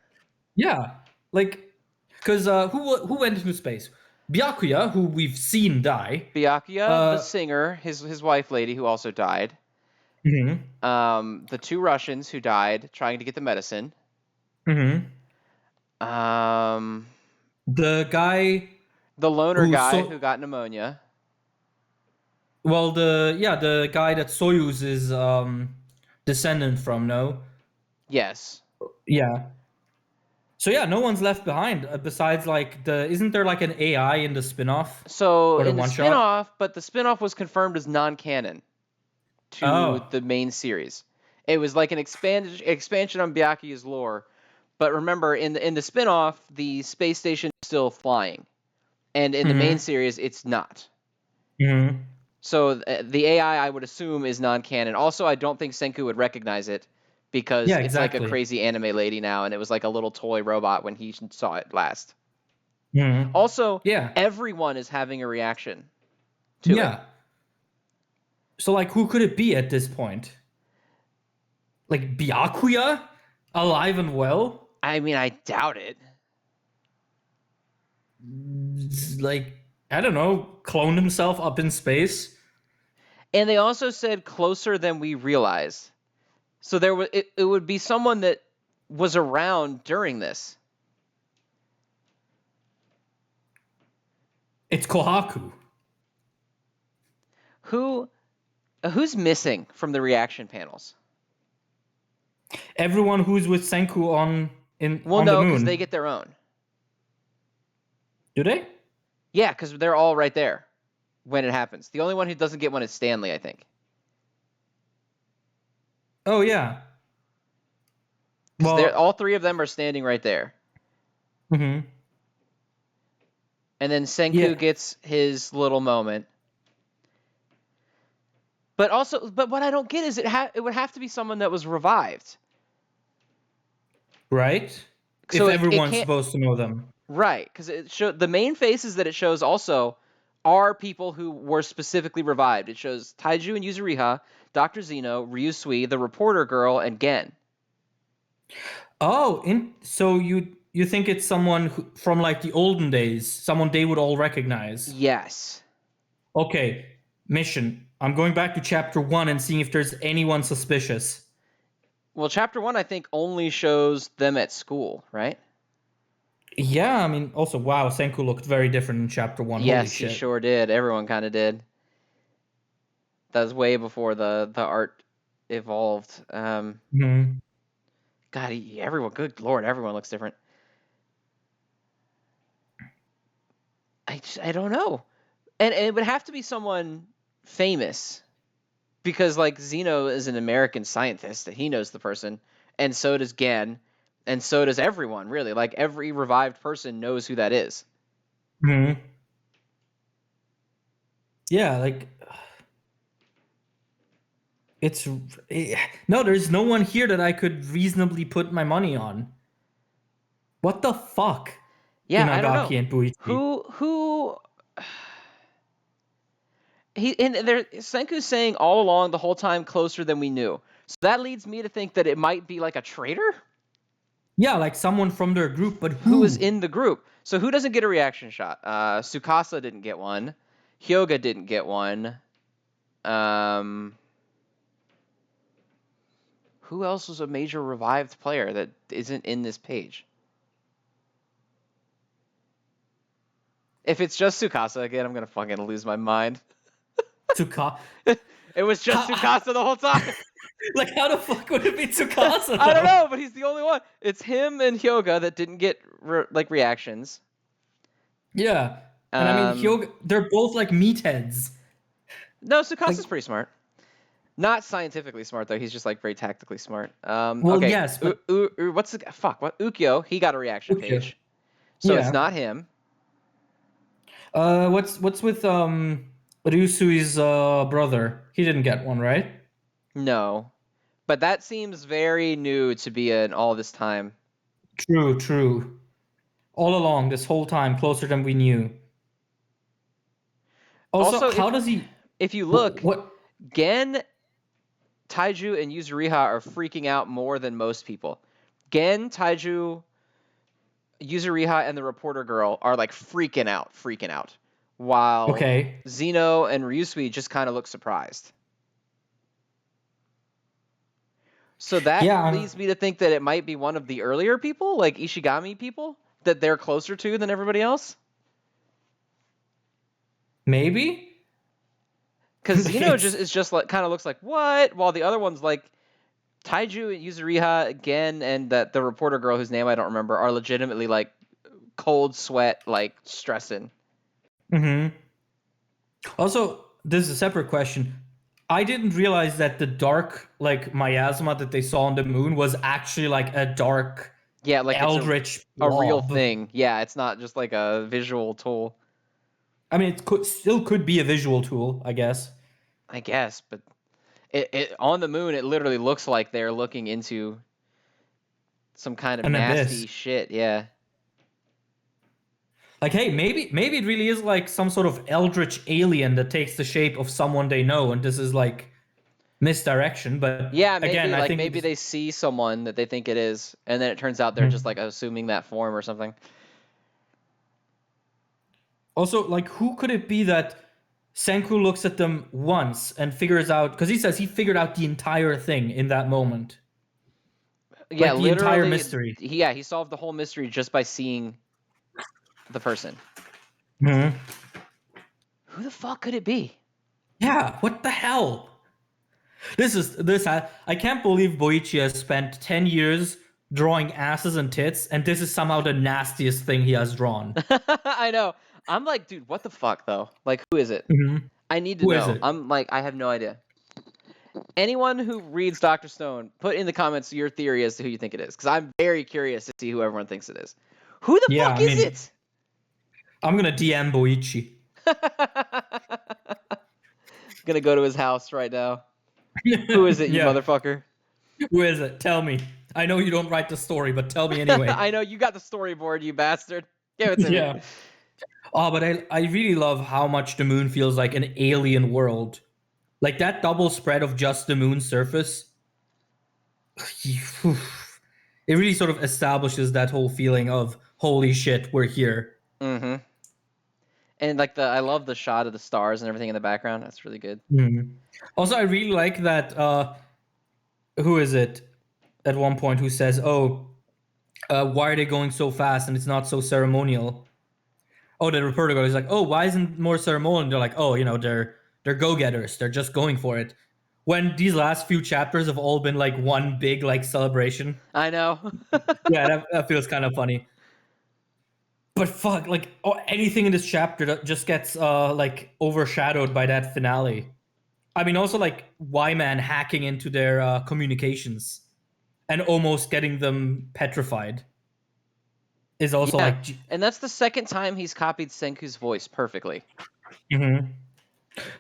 Yeah, like, because who went into space? Byakuya, who we've seen die. Byakuya, the singer, his wife lady, who also died. Mm-hmm. The 2 Russians who died trying to get the medicine. Mm-hmm. The guy. The loner guy who got pneumonia. Well, the guy that Soyuz is descendant from, no? Yes. Yeah. So yeah, no one's left behind besides like isn't there like an AI in the spin-off? So in the spin-off, but the spin-off was confirmed as non-canon to the main series. It was like an expansion on Byakuya's lore. But remember, in the spin-off, the space station is still flying. And in the main series, it's not. Mm-hmm. So the AI, I would assume, is non-canon. Also, I don't think Senku would recognize it because it's like a crazy anime lady now, and it was like a little toy robot when he saw it last. Mm-hmm. Also, everyone is having a reaction to it. So, like, who could it be at this point? Like, Byakuya? Alive and well? I mean, I doubt it. Like, I don't know, cloned himself up in space. And they also said closer than we realize. So it would be someone that was around during this. It's Kohaku. Who's missing from the reaction panels? Everyone who's with Senku on the moon. Well, no, because they get their own. Do they? Yeah, because they're all right there when it happens. The only one who doesn't get one is Stanley, I think. Oh, yeah. Well, all 3 of them are standing right there. Mm-hmm. And then Senku gets his little moment. But what I don't get is it would have to be someone that was revived. Right? So if everyone's supposed to know them. Right, because the main faces that it shows also are people who were specifically revived. It shows Taiju and Yuzuriha, Dr. Zeno, Ryusui, the reporter girl, and Gen. Oh, so you think it's someone from like the olden days, someone they would all recognize? Yes. Okay, mission. I'm going back to chapter 1 and seeing if there's anyone suspicious. Well, chapter 1 I think only shows them at school, right? Yeah, I mean, also, wow, Senku looked very different in chapter 1. Yes, Holy shit. He sure did. Everyone kind of did. That was way before the art evolved. God, everyone, good lord, everyone looks different. I don't know. And it would have to be someone famous. Because, like, Zeno is an American scientist, that he knows the person, and so does Gen, and so does everyone, really. Like, every revived person knows who that is. Yeah, like... No, there's no one here that I could reasonably put my money on. What the fuck? Yeah, I don't know. And Buichi. Senku's saying all along the whole time closer than we knew. So that leads me to think that it might be like a traitor? Yeah, like someone from their group, but who is in the group? So who doesn't get a reaction shot? Tsukasa didn't get one. Hyoga didn't get one. Who else was a major revived player that isn't in this page? If it's just Tsukasa again, I'm gonna fucking lose my mind. Tsukasa. It was just Tsukasa the whole time. Like, how the fuck would it be Tsukasa? I don't know, but he's the only one. It's him and Hyoga that didn't get reactions. Yeah, and I mean, Hyoga, they're both like meatheads. No, Tsukasa's pretty smart. Not scientifically smart though. He's just like very tactically smart. Well, okay. yes, but what's the fuck? What Ukyo? He got a reaction page, so it's not him. What's with Ryusui's brother? He didn't get one, right? No, but that seems very new to be in all this time. True. All along, this whole time, closer than we knew. Also how does he? If you look, what Gen, Taiju, and Yuzuriha are freaking out more than most people. Gen, Taiju, Yuzuriha, and the reporter girl are like freaking out. While Zeno and Ryusui just kind of look surprised. So that leads me to think that it might be one of the earlier people, like Ishigami people, that they're closer to than everybody else. Maybe? Because Zeno just like kind of looks like what, while the other one's like Taiju and Yuzuriha, Gen, and the reporter girl whose name I don't remember are legitimately like cold sweat, like stressing. Mm-hmm. Also, this is a separate question. I didn't realize that the dark, like, miasma that they saw on the moon was actually like a dark, like eldritch a real thing. Yeah, it's not just like a visual tool. I mean, it still could be a visual tool, I guess. I guess, but it on the moon, it literally looks like they're looking into some kind of nasty shit. Yeah. Like, hey, maybe it really is like some sort of eldritch alien that takes the shape of someone they know, and this is like misdirection. But yeah, maybe again, I think maybe they see someone that they think it is, and then it turns out they're just like assuming that form or something. Also, like, who could it be that Senku looks at them once and figures out, because he says he figured out the entire thing in that moment. Yeah, like the entire mystery. Yeah, he solved the whole mystery just by seeing the person. Mm-hmm. Who the fuck could it be? Yeah, what the hell? I can't believe Boichi has spent 10 years drawing asses and tits, and this is somehow the nastiest thing he has drawn. I know. I'm like, dude, what the fuck though? Like, who is it? Mm-hmm. I need to know. I'm like, I have no idea. Anyone who reads Dr. Stone, put in the comments your theory as to who you think it is, because I'm very curious to see who everyone thinks it is. Who the fuck is it? I'm gonna DM Boichi. Gonna go to his house right now. Who is it, you motherfucker? Who is it? Tell me. I know you don't write the story, but tell me anyway. I know you got the storyboard, you bastard. Give it to me. Oh, but I really love how much the moon feels like an alien world. Like that double spread of just the moon's surface. It really sort of establishes that whole feeling of holy shit, we're here. Mm-hmm. And like I love the shot of the stars and everything in the background. That's really good. Mm-hmm. Also, I really like that. Who is it? At one point, who says, "Oh, why are they going so fast and it's not so ceremonial?" Oh, the reporter goes like, "Oh, why isn't more ceremonial?" And they're like, "Oh, they're go-getters. They're just going for it." When these last few chapters have all been like one big like celebration. I know. Yeah, that feels kind of funny. But fuck, like anything in this chapter that just gets like overshadowed by that finale. I mean, also like Y-Man hacking into their communications and almost getting them petrified is also like. And that's the second time he's copied Senku's voice perfectly. Mm-hmm.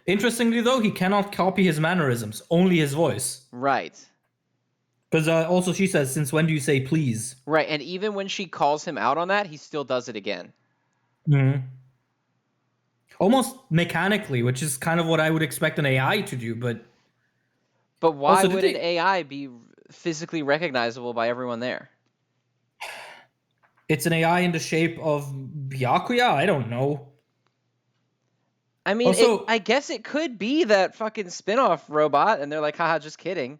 Interestingly, though, he cannot copy his mannerisms, only his voice. Right. Because also she says, "Since when do you say please?" Right, and even when she calls him out on that, he still does it again. Mm-hmm. Almost mechanically, which is kind of what I would expect an AI to do, but... But why would an AI be physically recognizable by everyone there? It's an AI in the shape of Byakuya? I don't know. I mean, Also, I guess it could be that fucking spin-off robot, and they're like, haha, just kidding.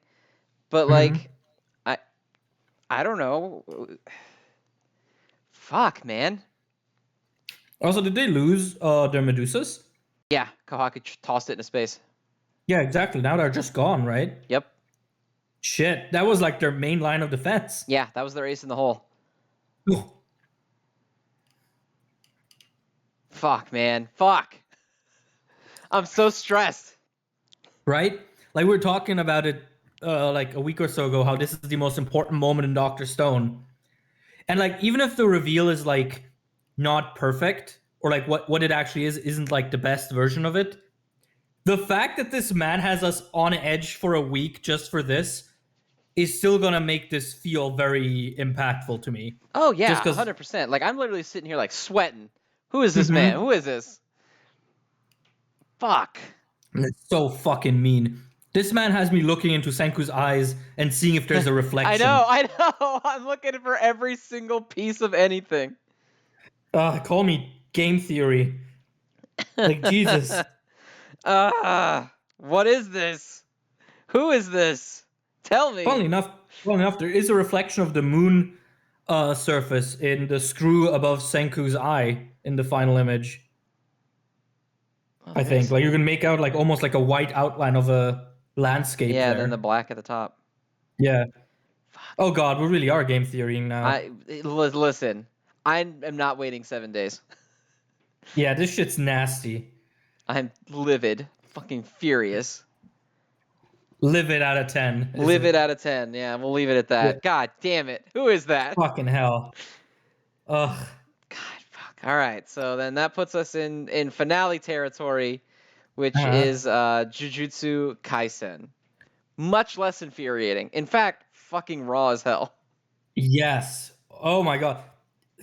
But mhm. like, I I don't know. Fuck, man. Also, did they lose their Medusas? Yeah, Kohaku tossed it into space. Yeah, exactly. Now they're just gone, right? Yep. Shit, that was like their main line of defense. Yeah, that was their ace in the hole. Fuck, man. Fuck. I'm so stressed. Right? Like we were talking about it like a week or so ago, how this is the most important moment in Doctor Stone. And like even if the reveal is like not perfect, or like what it actually is isn't like the best version of it, the fact that this man has us on edge for a week just for this is still gonna make this feel very impactful to me. Oh Just yeah, because 100%. Like I'm literally sitting here like sweating. Who is this man? Who is this? Fuck. it's so fucking mean. This man has me looking into Senku's eyes and seeing if there's a I reflection. know. I'm looking for every single piece of anything. Call me game theory. Like Jesus. What is this? Who is this? Tell me. Funnily enough, there is a reflection of the moon surface in the screw above Senku's eye in the final image. Oh, I there think is. like you can make out like almost like a white outline of a landscape Yeah, there. then the black at the top. Yeah. Fuck. Oh god, we really are game theorying now. Listen. I am not waiting 7 days. Yeah, this shit's nasty. I'm livid, fucking furious. Livid out of 10. Livid out of 10. Yeah, we'll leave it at that. Yeah. God damn it. Who is that? Fucking hell. Ugh. God, fuck. All right, so then that puts us in finale territory, which Uh-huh. is Jujutsu Kaisen. Much less infuriating. In fact, fucking raw as hell. Yes. Oh my god.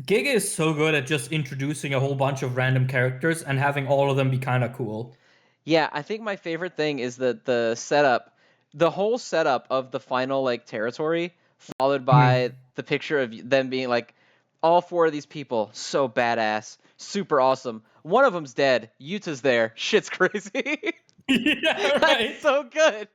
Giga is so good at just introducing a whole bunch of random characters and having all of them be kind of cool. Yeah, I think my favorite thing is that the setup, the whole setup of the final like territory, followed by the picture of them being like, all four of these people, so badass, super awesome. One of them's dead. Yuta's there. Shit's crazy. Yeah, That's right. so good.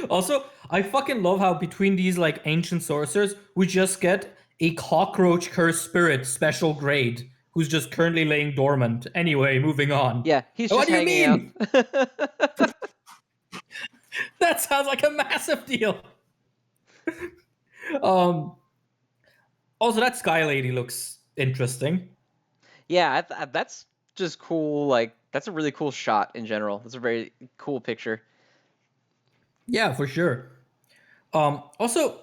Also, I fucking love how between these like ancient sorcerers, we just get a cockroach cursed spirit special grade who's just currently laying dormant. Anyway, moving on. Yeah, he's What just do you hanging out. mean? That sounds like a massive deal. um. Also, that sky lady looks interesting. Yeah, that's just cool. Like, that's a really cool shot in general. That's a very cool picture. Yeah, for sure. Also,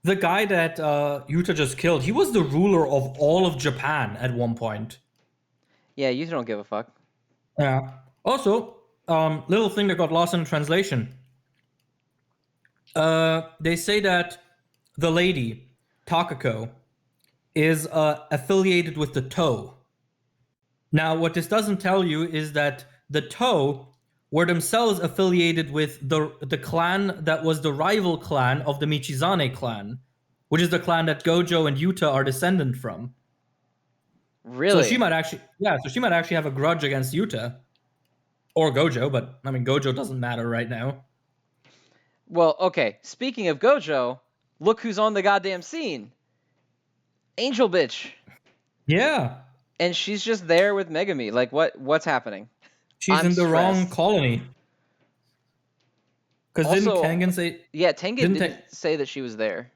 the guy that Yuta just killed, he was the ruler of all of Japan at one point. Yeah, you don't give a fuck. Yeah. Also, little thing that got lost in translation. They say that the lady, Takako, is affiliated with the Toe. Now, what this doesn't tell you is that the Toe were themselves affiliated with the clan that was the rival clan of the Michizane clan, which is the clan that Gojo and Yuta are descendant from. So Really? she might actually have a grudge against Yuta or Gojo, but I mean Gojo doesn't matter right now. Well, okay. Speaking of Gojo, look who's on the goddamn scene. Angel bitch. Yeah, And she's just there with Megami. Like, what's happening? she's I'm in the wrong stressed. colony. Because didn't Also, Kengan say? yeah, Tengen Didn't didn't Te- say that she was there.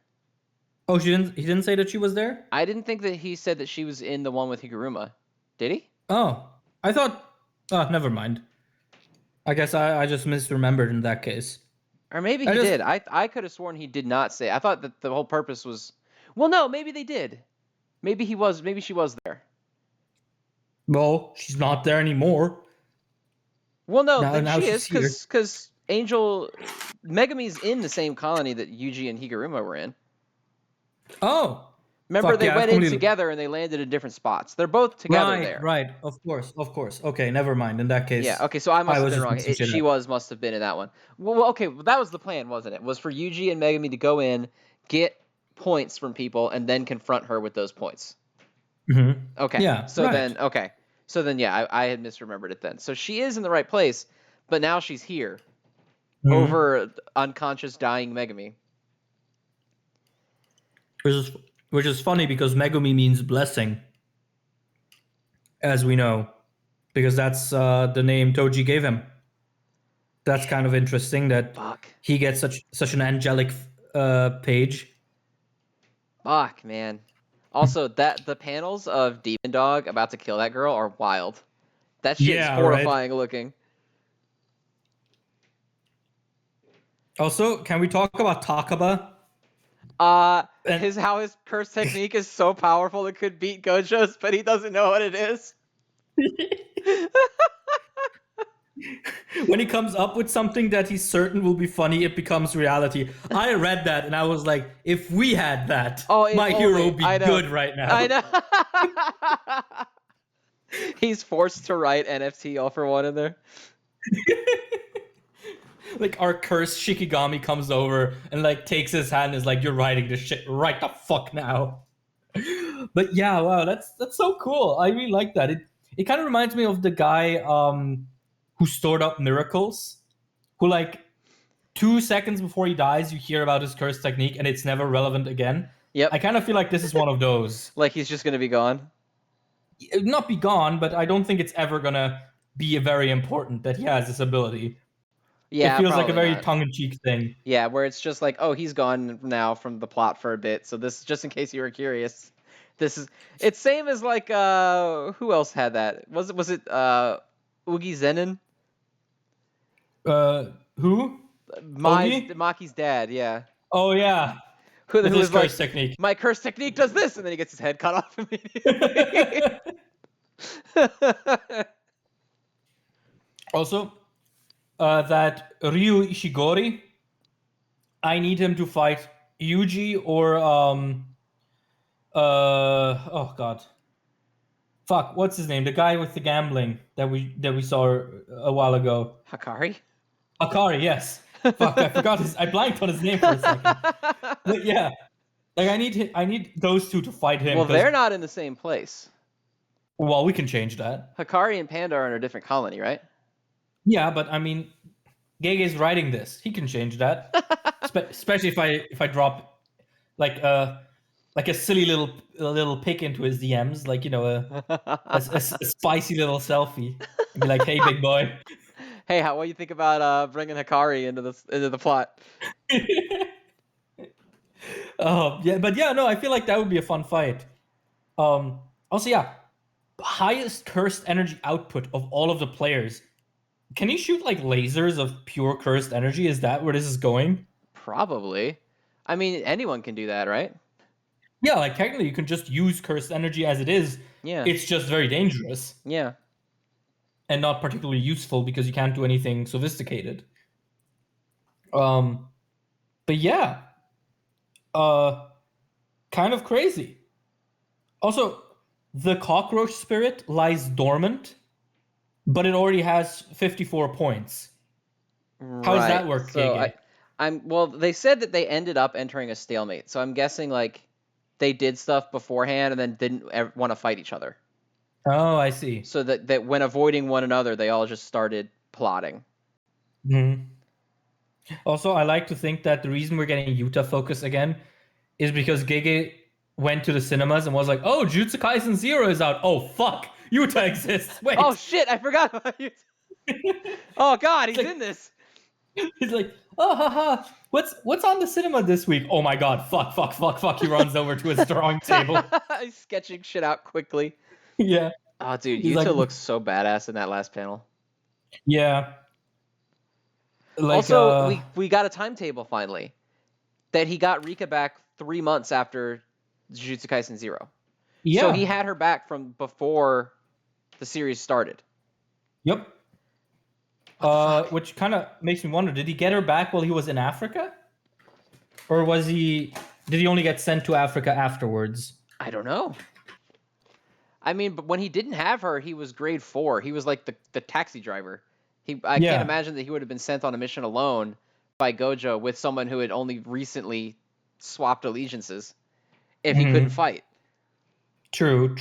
Oh, she didn't. He didn't say that she was there. I didn't think that he said that she was in the one with Higuruma. Did he? Oh, I thought. Oh, never mind. I guess I just misremembered in that case. Or maybe I he just did. I could have sworn he did not say. I thought that the whole purpose was. Well, no, maybe they did. Maybe he was. Maybe she was there. well, she's not there anymore. Well, no, then Now she is she's here. because Angel Megami's in the same colony that Yuji and Higuruma were in. Oh, Remember, fuck they yeah, went I've in completely- together and they landed in different spots. They're both together Right, there. right. Of course. Okay, never mind. In that case, Yeah. Okay. So I must have was been just wrong. mixing shit She up. must have been in that one. Well, okay. Well, that was the plan, wasn't it? Was for Yuji and Megami to go in, get points from people, and then confront her with those points. Mm-hmm. Okay. Yeah, So right. then, okay. So then, yeah, I had misremembered it then. So she is in the right place, but now she's here over unconscious dying Megumi. Which is funny because Megumi means blessing, as we know, because that's the name Toji gave him. That's kind of interesting that he gets such an angelic page. Fuck, man. Also, the panels of Demon Dog about to kill that girl are wild. That shit's horrifying looking. Also, can we talk about Takaba? How his curse technique is so powerful it could beat Gojo's, but he doesn't know what it is. When he comes up with something that he's certain will be funny, it becomes reality. I read that and I was like, if we had that, my hero would be good right now. I know. He's forced to write NFT all for one in there. Like our cursed Shikigami comes over and like takes his hand and is like, you're writing this shit right the fuck now. But yeah, wow, that's so cool. I really like that. It kind of reminds me of the guy who stored up miracles, who like 2 seconds before he dies, you hear about his curse technique and it's never relevant again. Yep. I kind of feel like this is one of those. Like he's just gonna be gone. Not be gone, but I don't think it's ever gonna be very important that he has this ability. Yeah, it feels like a very tongue-in-cheek thing. Yeah, where it's just like, oh, he's gone now from the plot for a bit. So this, just in case you were curious, it's same as like who else had that? Was it Ugi Zenin? Who? Maki's dad, yeah. Oh yeah. Who was curse like, technique. My curse technique does this, and then he gets his head cut off immediately. Also, that Ryu Ishigori, I need him to fight Yuji or oh god, fuck, what's his name? The guy with the gambling that we saw a while ago. Hakari, yes. Fuck, I forgot I blanked on his name for a second. But yeah, like I need those two to fight him. Well, they're not in the same place. Well, we can change that. Hakari and Panda are in a different colony, right? Yeah, but I mean, Gege's writing this. He can change that. Especially if I drop like a silly little pic into his DMs, like, you know, a spicy little selfie, and be like, "Hey, big boy." Hey, what do you think about bringing Hakari into the plot? Yeah, but yeah, no, I feel like that would be a fun fight. Also, yeah, highest cursed energy output of all of the players. Can he shoot like lasers of pure cursed energy? Is that where this is going? Probably. I mean, anyone can do that, right? Yeah, like technically you can just use cursed energy as it is. Yeah. It's just very dangerous. Yeah. And not particularly useful because you can't do anything sophisticated. But yeah. Kind of crazy. Also, the cockroach spirit lies dormant, but it already has 54 points. Right. How does that work, so well, they said that they ended up entering a stalemate, so I'm guessing like they did stuff beforehand and then didn't want to fight each other. Oh, I see. So that when avoiding one another, they all just started plotting. Mm-hmm. Also, I like to think that the reason we're getting Yuta focus again is because Gege went to the cinemas and was like, "Oh, Jujutsu Kaisen 0 is out. Oh, fuck, Yuta exists. Wait. Oh shit, I forgot about Yuta. Oh god, he's like, in this. He's like, oh, haha, what's on the cinema this week? Oh my god, fuck. He runs over to his drawing table. He's sketching shit out quickly. Yeah. Oh, dude, Yuta looks so badass in that last panel. Yeah. Like, also, we got a timetable finally. That he got Rika back 3 months after Jujutsu Kaisen 0. Yeah. So he had her back from before the series started. Yep. Which kind of makes me wonder, did he get her back while he was in Africa? Or did he only get sent to Africa afterwards? I don't know. I mean, but when he didn't have her, he was grade 4. He was like the taxi driver. I can't imagine that he would have been sent on a mission alone by Gojo with someone who had only recently swapped allegiances if he couldn't fight. True.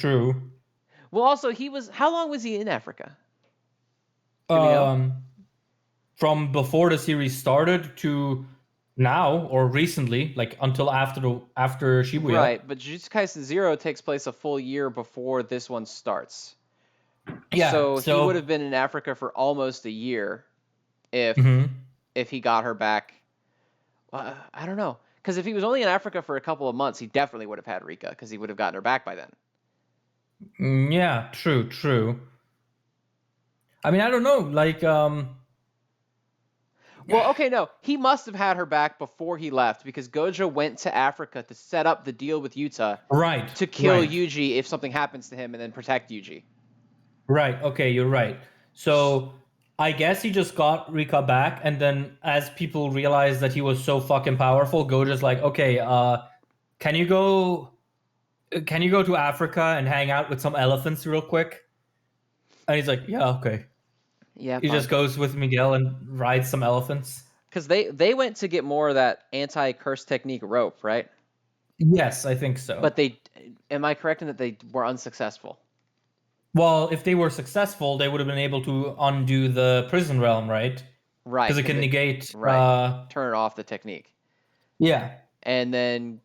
Well, also how long was he in Africa? Do we know? From before the series started to now or recently, like until after Shibuya. Right, but Jujutsu Kaisen 0 takes place a full year before this one starts. Yeah. So he would have been in Africa for almost a year if he got her back. Well, I don't know. Because if he was only in Africa for a couple of months, he definitely would have had Rika, because he would have gotten her back by then. Yeah, true. I mean, I don't know, like, Well, okay, no. He must have had her back before he left, because Gojo went to Africa to set up the deal with Yuta to kill Yuji if something happens to him and then protect Yuji. Right, okay, you're right. So I guess he just got Rika back, and then as people realized that he was so fucking powerful, Gojo's like, okay, can you go to Africa and hang out with some elephants real quick? And he's like, yeah, okay. Yeah, he just goes with Miguel and rides some elephants. Because they went to get more of that anti-curse technique rope, right? Yes, I think so. But am I correct in that they were unsuccessful? Well, if they were successful, they would have been able to undo the prison realm, right? Right. Because it can negate... turn it off the technique. Yeah. And then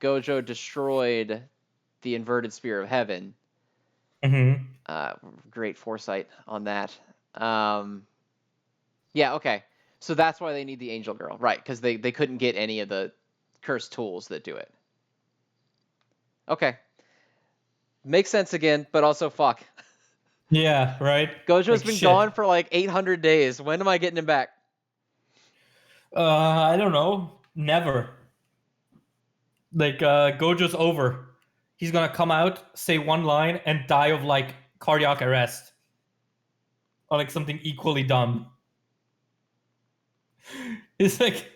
Gojo destroyed the inverted spear of heaven. Great foresight on that. Yeah, okay. So that's why they need the angel girl. Right, because they couldn't get any of the cursed tools that do it. Okay. Makes sense again, but also fuck. Yeah, right? Gojo's been gone for like 800 days. When am I getting him back? I don't know. Never. Like, Gojo's over. He's gonna come out, say one line, and die of, like, cardiac arrest. Or, like, something equally dumb. It's like...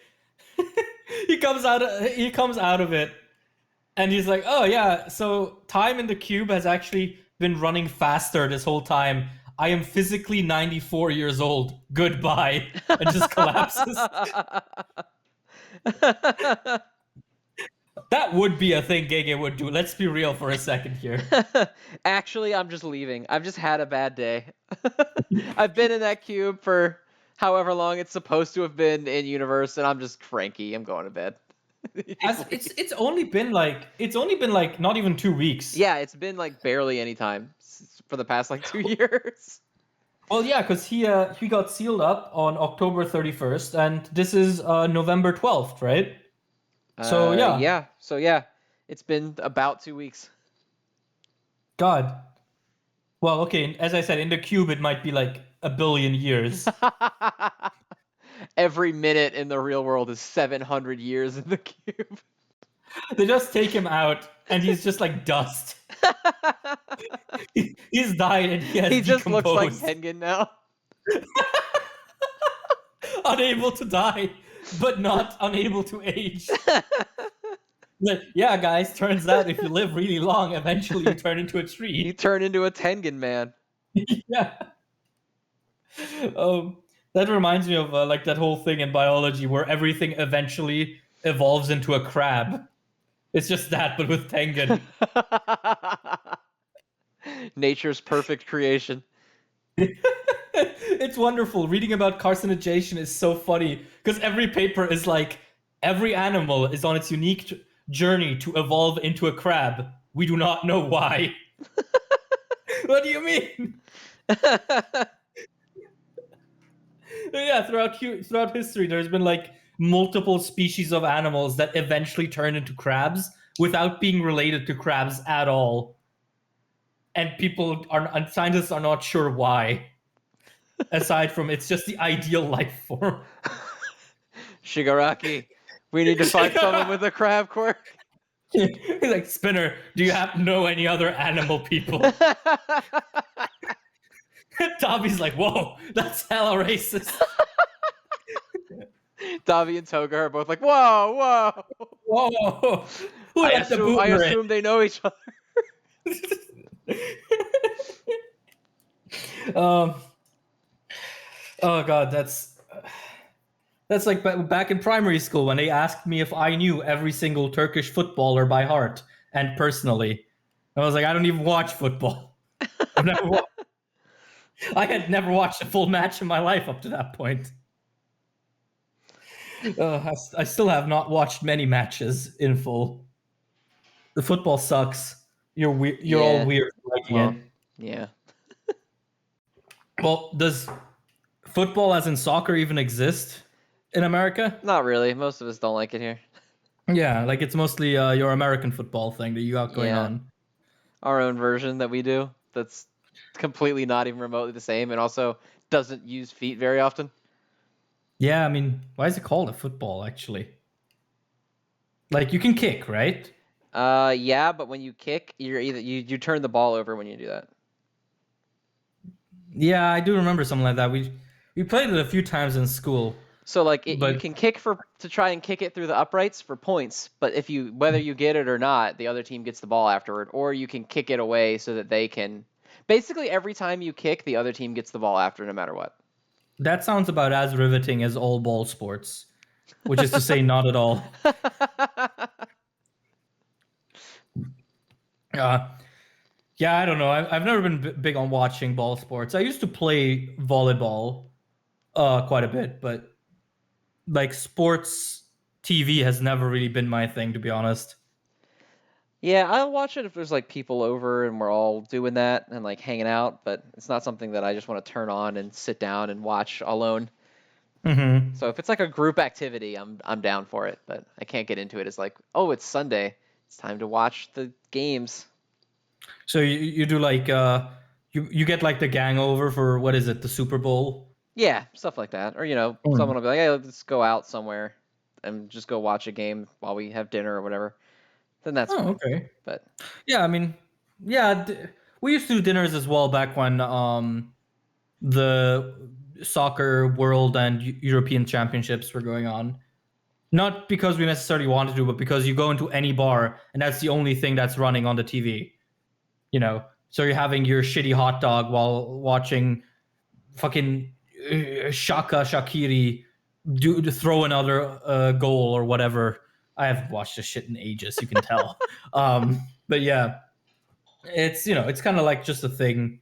he comes out of it, and he's like, oh, yeah, so time in the cube has actually been running faster this whole time. I am physically 94 years old. Goodbye. And just collapses. That would be a thing Gege would do. Let's be real for a second here. Actually, I'm just leaving. I've just had a bad day. I've been in that cube for however long it's supposed to have been in universe, and I'm just cranky. I'm going to bed. It's only been like not even 2 weeks. Yeah, it's been like barely any time for the past like 2 years. Well, yeah, because he got sealed up on October 31st, and this is November 12th, right? So yeah. So yeah, it's been about 2 weeks. God. Well, okay. As I said, in the cube, it might be like a billion years. Every minute in the real world is 700 years in the cube. They just take him out, and he's just like dust. He's died, and he just looks like Tengen now. Unable to die, but not unable to age. Like, yeah, guys, turns out if you live really long, eventually you turn into a tree. You turn into a Tengen man. Yeah. That reminds me of like that whole thing in biology where everything eventually evolves into a crab. It's just that, but with Tengen. Nature's perfect creation. It's wonderful. Reading about carcinogation is so funny because every paper is like, every animal is on its unique journey to evolve into a crab. We do not know why. What do you mean? Yeah, throughout history, there's been like multiple species of animals that eventually turn into crabs without being related to crabs at all. And scientists are not sure why. Aside from it's just the ideal life form. Shigaraki, we need to find someone with a crab quirk. He's like, Spinner, do you happen to know any other animal people? Davi's like, whoa, that's hella racist. Davi and Toga are both like, whoa. I assume they know each other. Oh god, that's like back in primary school when they asked me if I knew every single Turkish footballer by heart and personally. I was like, I don't even watch football. I had never watched a full match in my life up to that point. I still have not watched many matches in full. The football sucks. You're weird. You're all Yeah. weird liking Well, it. yeah. Well, does football, as in soccer, even exist in America? Not really. Most of us don't like it here. Yeah, like it's mostly your American football thing that you got going Yeah. on. Our own version that we do that's completely not even remotely the same and also doesn't use feet very often. Yeah, I mean, why is it called a football, actually? Like, you can kick, right? Yeah, but when you kick, you turn the ball over when you do that. Yeah, I do remember something like that. We played it a few times in school. So like you But can kick to try and kick it through the uprights for points, but whether you get it or not, the other team gets the ball afterward, or you can kick it away so that they can. Basically, every time you kick, the other team gets the ball after, no matter what. that sounds about as riveting as all ball sports, which is to say, not at all. Yeah, I don't know. I've never been big on watching ball sports. I used to play volleyball quite a bit, but like sports TV has never really been my thing, to be honest. Yeah, I'll watch it if there's like people over and we're all doing that and like hanging out, but it's not something that I just want to turn on and sit down and watch alone. Mm-hmm. So if it's like a group activity, I'm down for it, but I can't get into it as like, oh, it's Sunday. It's time to watch the games. So you do like you get like the gang over for what is it, the Super Bowl? Yeah, stuff like that. Or, someone will be like, hey, let's go out somewhere and just go watch a game while we have dinner or whatever. Then that's Oh, fine. okay. But Yeah, I mean, yeah, we used to do dinners as well back when the soccer world and European championships were going on. Not because we necessarily wanted to, but because you go into any bar and that's the only thing that's running on the TV. You know, so you're having your shitty hot dog while watching fucking Shaka Shakiri throw another goal or whatever. I haven't watched this shit in ages, you can tell. But yeah, it's kind of like just a thing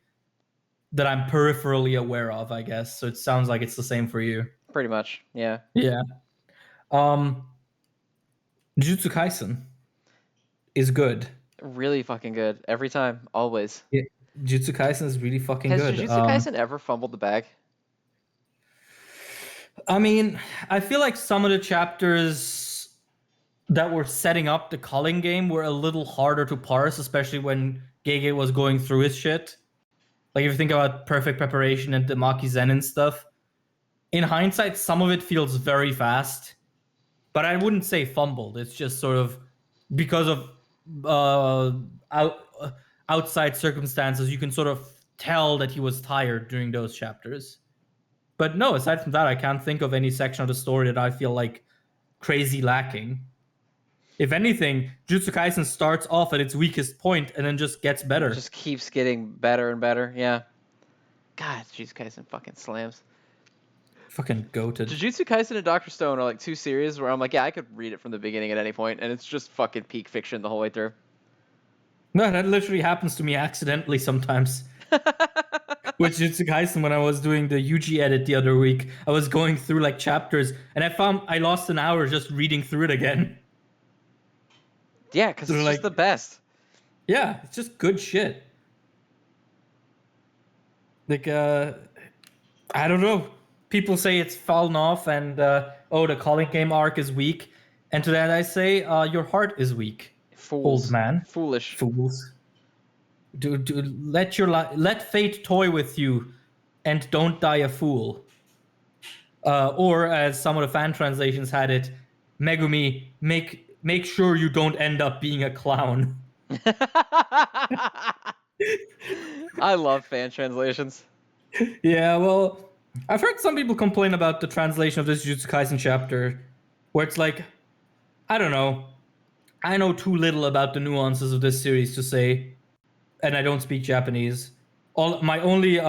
that I'm peripherally aware of, I guess. So it sounds like it's the same for you. pretty much, yeah. Yeah. Um, Jujutsu Kaisen is good. Really fucking good. Every time. Always. Yeah. Jujutsu Kaisen is really fucking Has good. Jujutsu Kaisen ever fumbled the bag? I mean, I feel like some of the chapters that were setting up the calling game were a little harder to parse, especially when Gege was going through his shit. Like if you think about perfect preparation and the Maki Zen and stuff, in hindsight, some of it feels very fast, but I wouldn't say fumbled. It's just sort of because of outside circumstances, you can sort of tell that he was tired during those chapters. But no, aside from that, I can't think of any section of the story that I feel like crazy lacking. If anything, Jujutsu Kaisen starts off at its weakest point and then just gets better. It just keeps getting better and better, yeah. God, Jujutsu Kaisen fucking slams. Fucking goated. Jujutsu Kaisen and Dr. Stone are like two series where I'm like, yeah, I could read it from the beginning at any point, and it's just fucking peak fiction the whole way through. No, that literally happens to me accidentally sometimes. With Jujutsu Kaisen, when I was doing the Yuji edit the other week, I was going through like chapters, and I found I lost an hour just reading through it again. Yeah, because it's just the best. Yeah, it's just good shit. Like, I don't know. People say it's fallen off, and the calling game arc is weak. And to that I say, your heart is weak. Fools. Old man. Foolish. Fools. Let fate toy with you, and don't die a fool. Or as some of the fan translations had it, Megumi, make sure you don't end up being a clown. I love fan translations. Yeah, well, I've heard some people complain about the translation of this Jujutsu Kaisen chapter, where it's like, I don't know. I know too little about the nuances of this series to say, and I don't speak Japanese. My only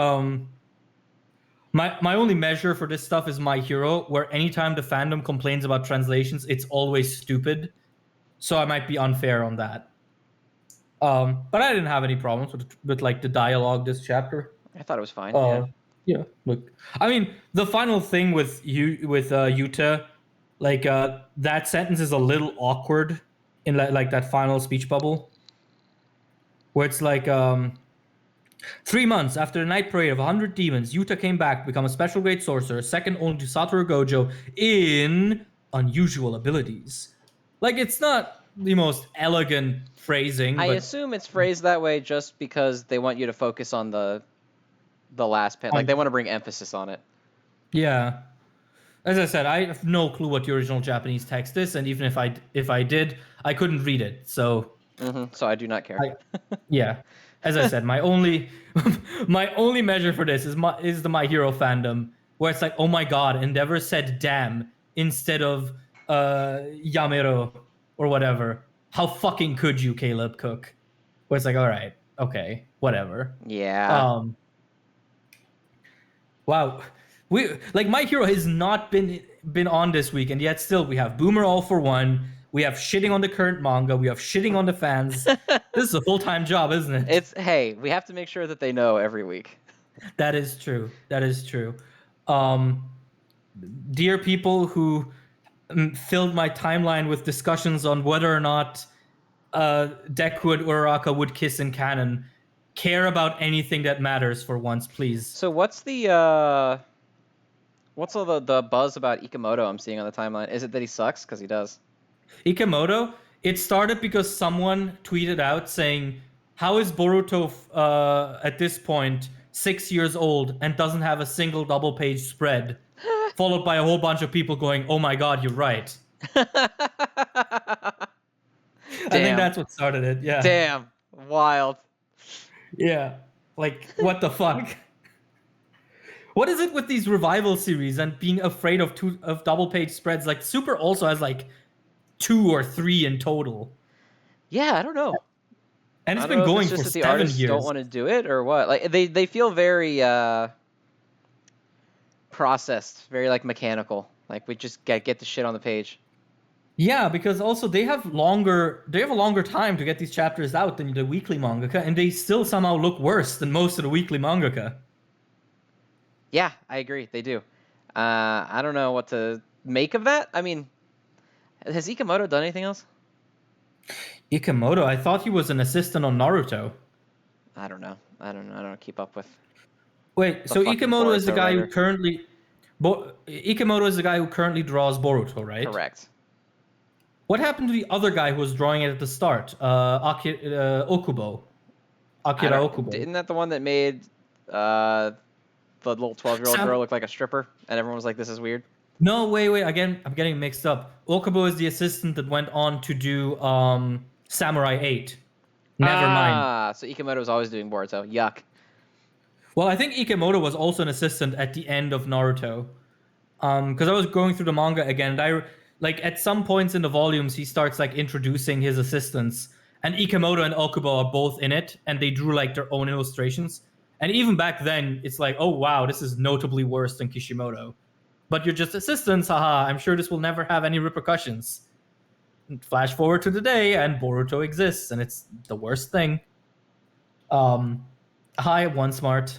measure for this stuff is My Hero, where anytime the fandom complains about translations, it's always stupid. So I might be unfair on that. But I didn't have any problems with like the dialogue this chapter. I thought it was fine. Yeah. Yeah. Look, I mean, the final thing with Yuta, like that sentence is a little awkward in like that final speech bubble, where it's like 3 months after the night parade of 100 demons, Yuta came back to become a special grade sorcerer, second only to Satoru Gojo in unusual abilities. Like, it's not the most elegant phrasing, I but assume it's phrased that way just because they want you to focus on the last pen. Like they want to bring emphasis on it. yeah. As I said, I have no clue what the original Japanese text is, and even if I did, I couldn't read it. So So I do not care. yeah. As I said, my only my only measure for this is the My Hero fandom, where it's like, oh my god, Endeavor said damn instead of Yamero or whatever. How fucking could you, Caleb Cook? Where it's like, all right, okay, whatever. Yeah. Wow. We like My Hero has not been on this week, and yet still we have Boomer All For One. We have shitting on the current manga. We have shitting on the fans. This is a full-time job, isn't it? It's hey, we have to make sure that they know every week. That is true. That is true. Dear people who filled my timeline with discussions on whether or not Deku and Uraraka would kiss in canon, care about anything that matters for once, please. So what's all the buzz about Ikemoto I'm seeing on the timeline? Is it that he sucks? Because he does. Ikemoto, it started because someone tweeted out saying, how is Boruto at this point 6 years old and doesn't have a single double page spread? Followed by a whole bunch of people going, oh my god, you're right. I think that's what started it, yeah. Damn. Wild. Yeah. Like, what the fuck? What is it with these revival series and being afraid of double page spreads? Like, Super also has like 2 or 3 in total. Yeah, I don't know. And it's been going for 7 years. The artists don't want to do it or what? Like they feel very processed, very like mechanical. Like we just get the shit on the page. Yeah, because also they have a longer time to get these chapters out than the weekly mangaka, and they still somehow look worse than most of the weekly mangaka. Yeah, I agree. They do. I don't know what to make of that. I mean, has Ikemoto done anything else? Ikemoto, I thought he was an assistant on Naruto. I don't know. I don't keep up with. Wait, so Ikemoto is the guy who currently Ikemoto is the guy who currently draws Boruto, right? Correct. What happened to the other guy who was drawing it at the start? Okubo. Akira Okubo. Isn't that the one that made the little 12-year-old girl look like a stripper? And everyone was like, this is weird? No, wait. Again, I'm getting mixed up. Okubo is the assistant that went on to do Samurai 8. Never mind. So Ikemoto was always doing Boruto. Yuck. Well, I think Ikemoto was also an assistant at the end of Naruto. Because I was going through the manga again, and at some points in the volumes, he starts like introducing his assistants. And Ikemoto and Okubo are both in it, and they drew like their own illustrations. And even back then, it's like, oh wow, this is notably worse than Kishimoto. But you're just assistants, haha, I'm sure this will never have any repercussions. And flash forward to today, and Boruto exists, and it's the worst thing. Hi, One Smart.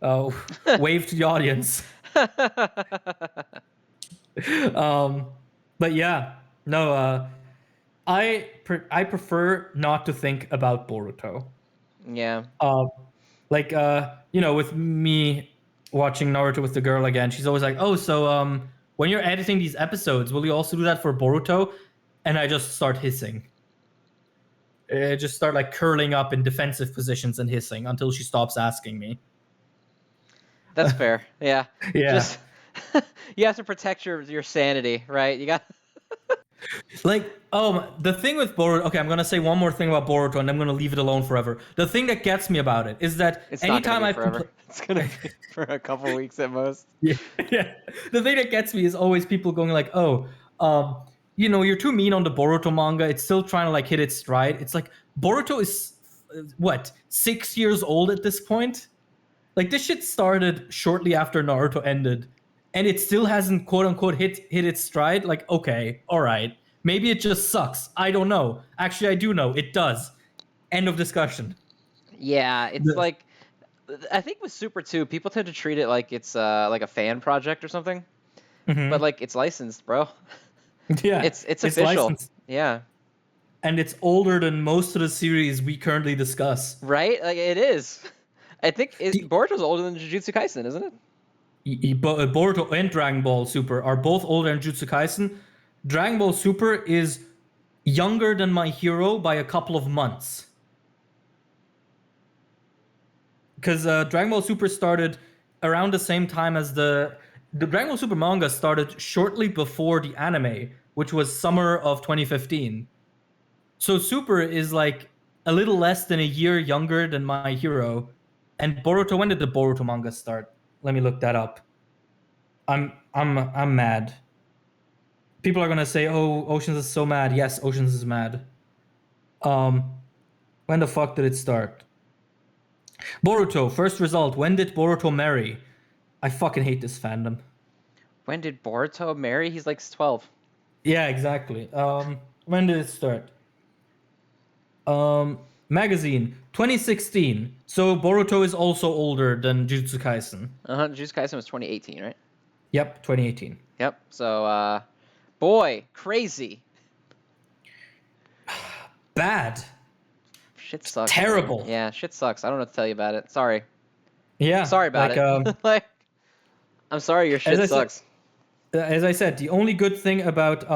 Oh, wave to the audience. But yeah, no, I prefer not to think about Boruto. Yeah. With me watching Naruto with the girl again, she's always like, oh, so when you're editing these episodes, will you also do that for Boruto? And I just start hissing. I just start like curling up in defensive positions and hissing until she stops asking me. That's fair. Yeah. Yeah. Just, you have to protect your sanity, right? You got. The thing with Boruto. Okay, I'm gonna say one more thing about Boruto, and I'm gonna leave it alone forever. The thing that gets me about it is that anytime it's gonna be for a couple weeks at most. Yeah. The thing that gets me is always people going like, "Oh, you're too mean on the Boruto manga. It's still trying to like hit its stride." It's like Boruto is 6 years old at this point. Like this shit started shortly after Naruto ended, and it still hasn't quote unquote hit its stride. Like, okay, all right, maybe it just sucks. I don't know. Actually, I do know it does. End of discussion. Yeah, it's The- like I think with Super 2, people tend to treat it like it's like a fan project or something. But like it's licensed, bro. Yeah, It's it's official. licensed. Yeah. And it's older than most of the series we currently discuss. Right? Like it is. I think The, Boruto's older than Jujutsu Kaisen, isn't it? Boruto and Dragon Ball Super are both older than Jujutsu Kaisen. Dragon Ball Super is younger than My Hero by a couple of months. Because Dragon Ball Super started around the same time as the Dragon Ball Super manga started shortly before the anime, which was summer of 2015. So Super is like a little less than a year younger than My Hero. And Boruto, when did the Boruto manga start? Let me look that up. I'm mad. People are gonna say, "Oh, Oceans is so mad." Yes, Oceans is mad. When the fuck did it start? Boruto, first result. When did Boruto marry? I fucking hate this fandom. When did Boruto marry? He's like 12. Yeah, exactly. When did it start? Magazine, 2016. So Boruto is also older than Jujutsu Kaisen. Jujutsu Kaisen was 2018, right? Yep, 2018. Yep. So boy, crazy. Bad. Shit sucks. Terrible. Man. Yeah, shit sucks. I don't know what to tell you about it. Sorry. Yeah. Sorry about it. Like I'm sorry your shit sucks. As I said, the only good thing about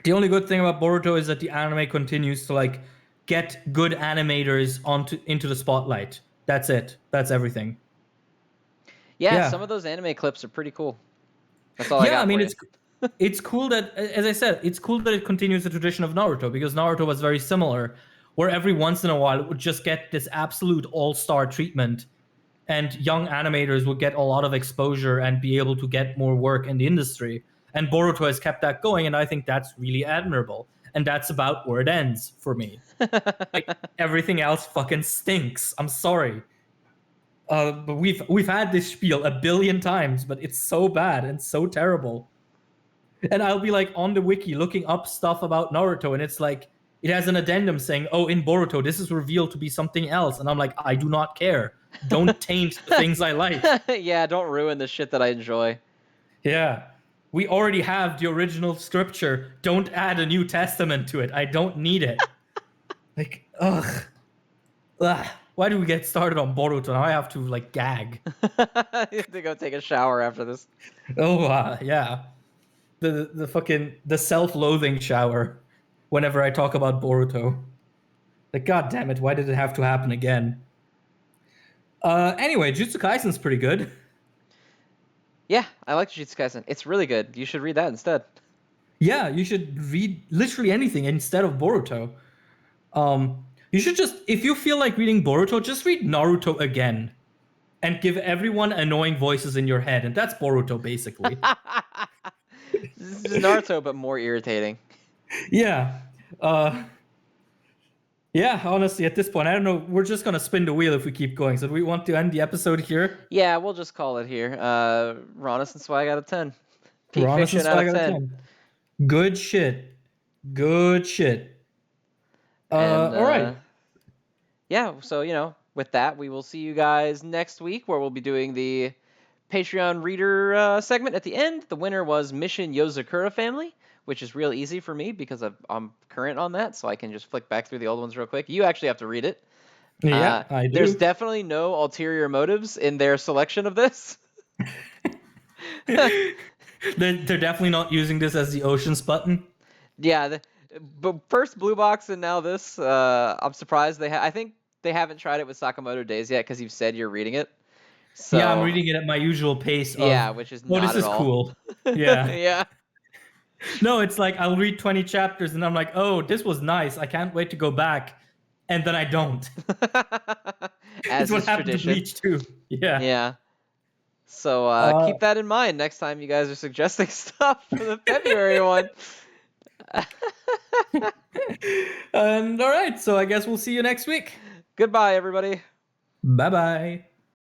Boruto is that the anime continues to like get good animators into the spotlight. That's it. That's everything. Yeah, Yeah. some of those anime clips are pretty cool. That's all I Yeah, got I mean for you. it's cool that, as I said, it's cool that it continues the tradition of Naruto, because Naruto was very similar, where every once in a while it would just get this absolute all-star treatment, and young animators would get a lot of exposure and be able to get more work in the industry. And Boruto has kept that going, and I think that's really admirable. And that's about where it ends for me. Like, everything else fucking stinks. I'm sorry. But we've had this spiel a billion times, but it's so bad and so terrible. And I'll be like on the wiki looking up stuff about Naruto, and it's like it has an addendum saying, "Oh, in Boruto, this is revealed to be something else," and I'm like, I do not care. Don't taint the things I like. Yeah, don't ruin the shit that I enjoy. Yeah. We already have the original scripture. Don't add a New Testament to it. I don't need it. Like, ugh. Why do we get started on Boruto? Now I have to, like, gag. You have to go take a shower after this. Oh, yeah. The self-loathing shower whenever I talk about Boruto. Like, god damn it, why did it have to happen again? Anyway, Jujutsu Kaisen's pretty good. Yeah, I like Jujutsu Kaisen. It's really good. You should read that instead. Yeah, you should read literally anything instead of Boruto. You should just, if you feel like reading Boruto, just read Naruto again. And give everyone annoying voices in your head. And that's Boruto, basically. This is Naruto, but more irritating. Yeah. Yeah, honestly, at this point, I don't know. We're just going to spin the wheel if we keep going. So do we want to end the episode here? Yeah, we'll just call it here. Ronus and Swag out of 10. Peak Piranha Fiction out of 10. Good shit. Good shit. And all right. yeah, so with that, we will see you guys next week, where we'll be doing the Patreon reader segment at the end. The winner was Mission Yozakura Family, which is real easy for me because I'm current on that, so I can just flick back through the old ones real quick. You actually have to read it. Yeah, I do. There's definitely no ulterior motives in their selection of this. They're definitely not using this as the Oceans button. Yeah, but first Blue Box and now this. I'm surprised I think they haven't tried it with Sakamoto Days yet, because you've said you're reading it. So, yeah, I'm reading it at my usual pace. Yeah, which is not this at is all. cool. Yeah. Yeah. No, it's like I'll read 20 chapters and I'm like, oh, this was nice. I can't wait to go back. And then I don't. As it's what is happened tradition. to Bleach too. Yeah. Yeah. So keep that in mind next time you guys are suggesting stuff for the February one. And all right, so I guess we'll see you next week. Goodbye, everybody. Bye bye.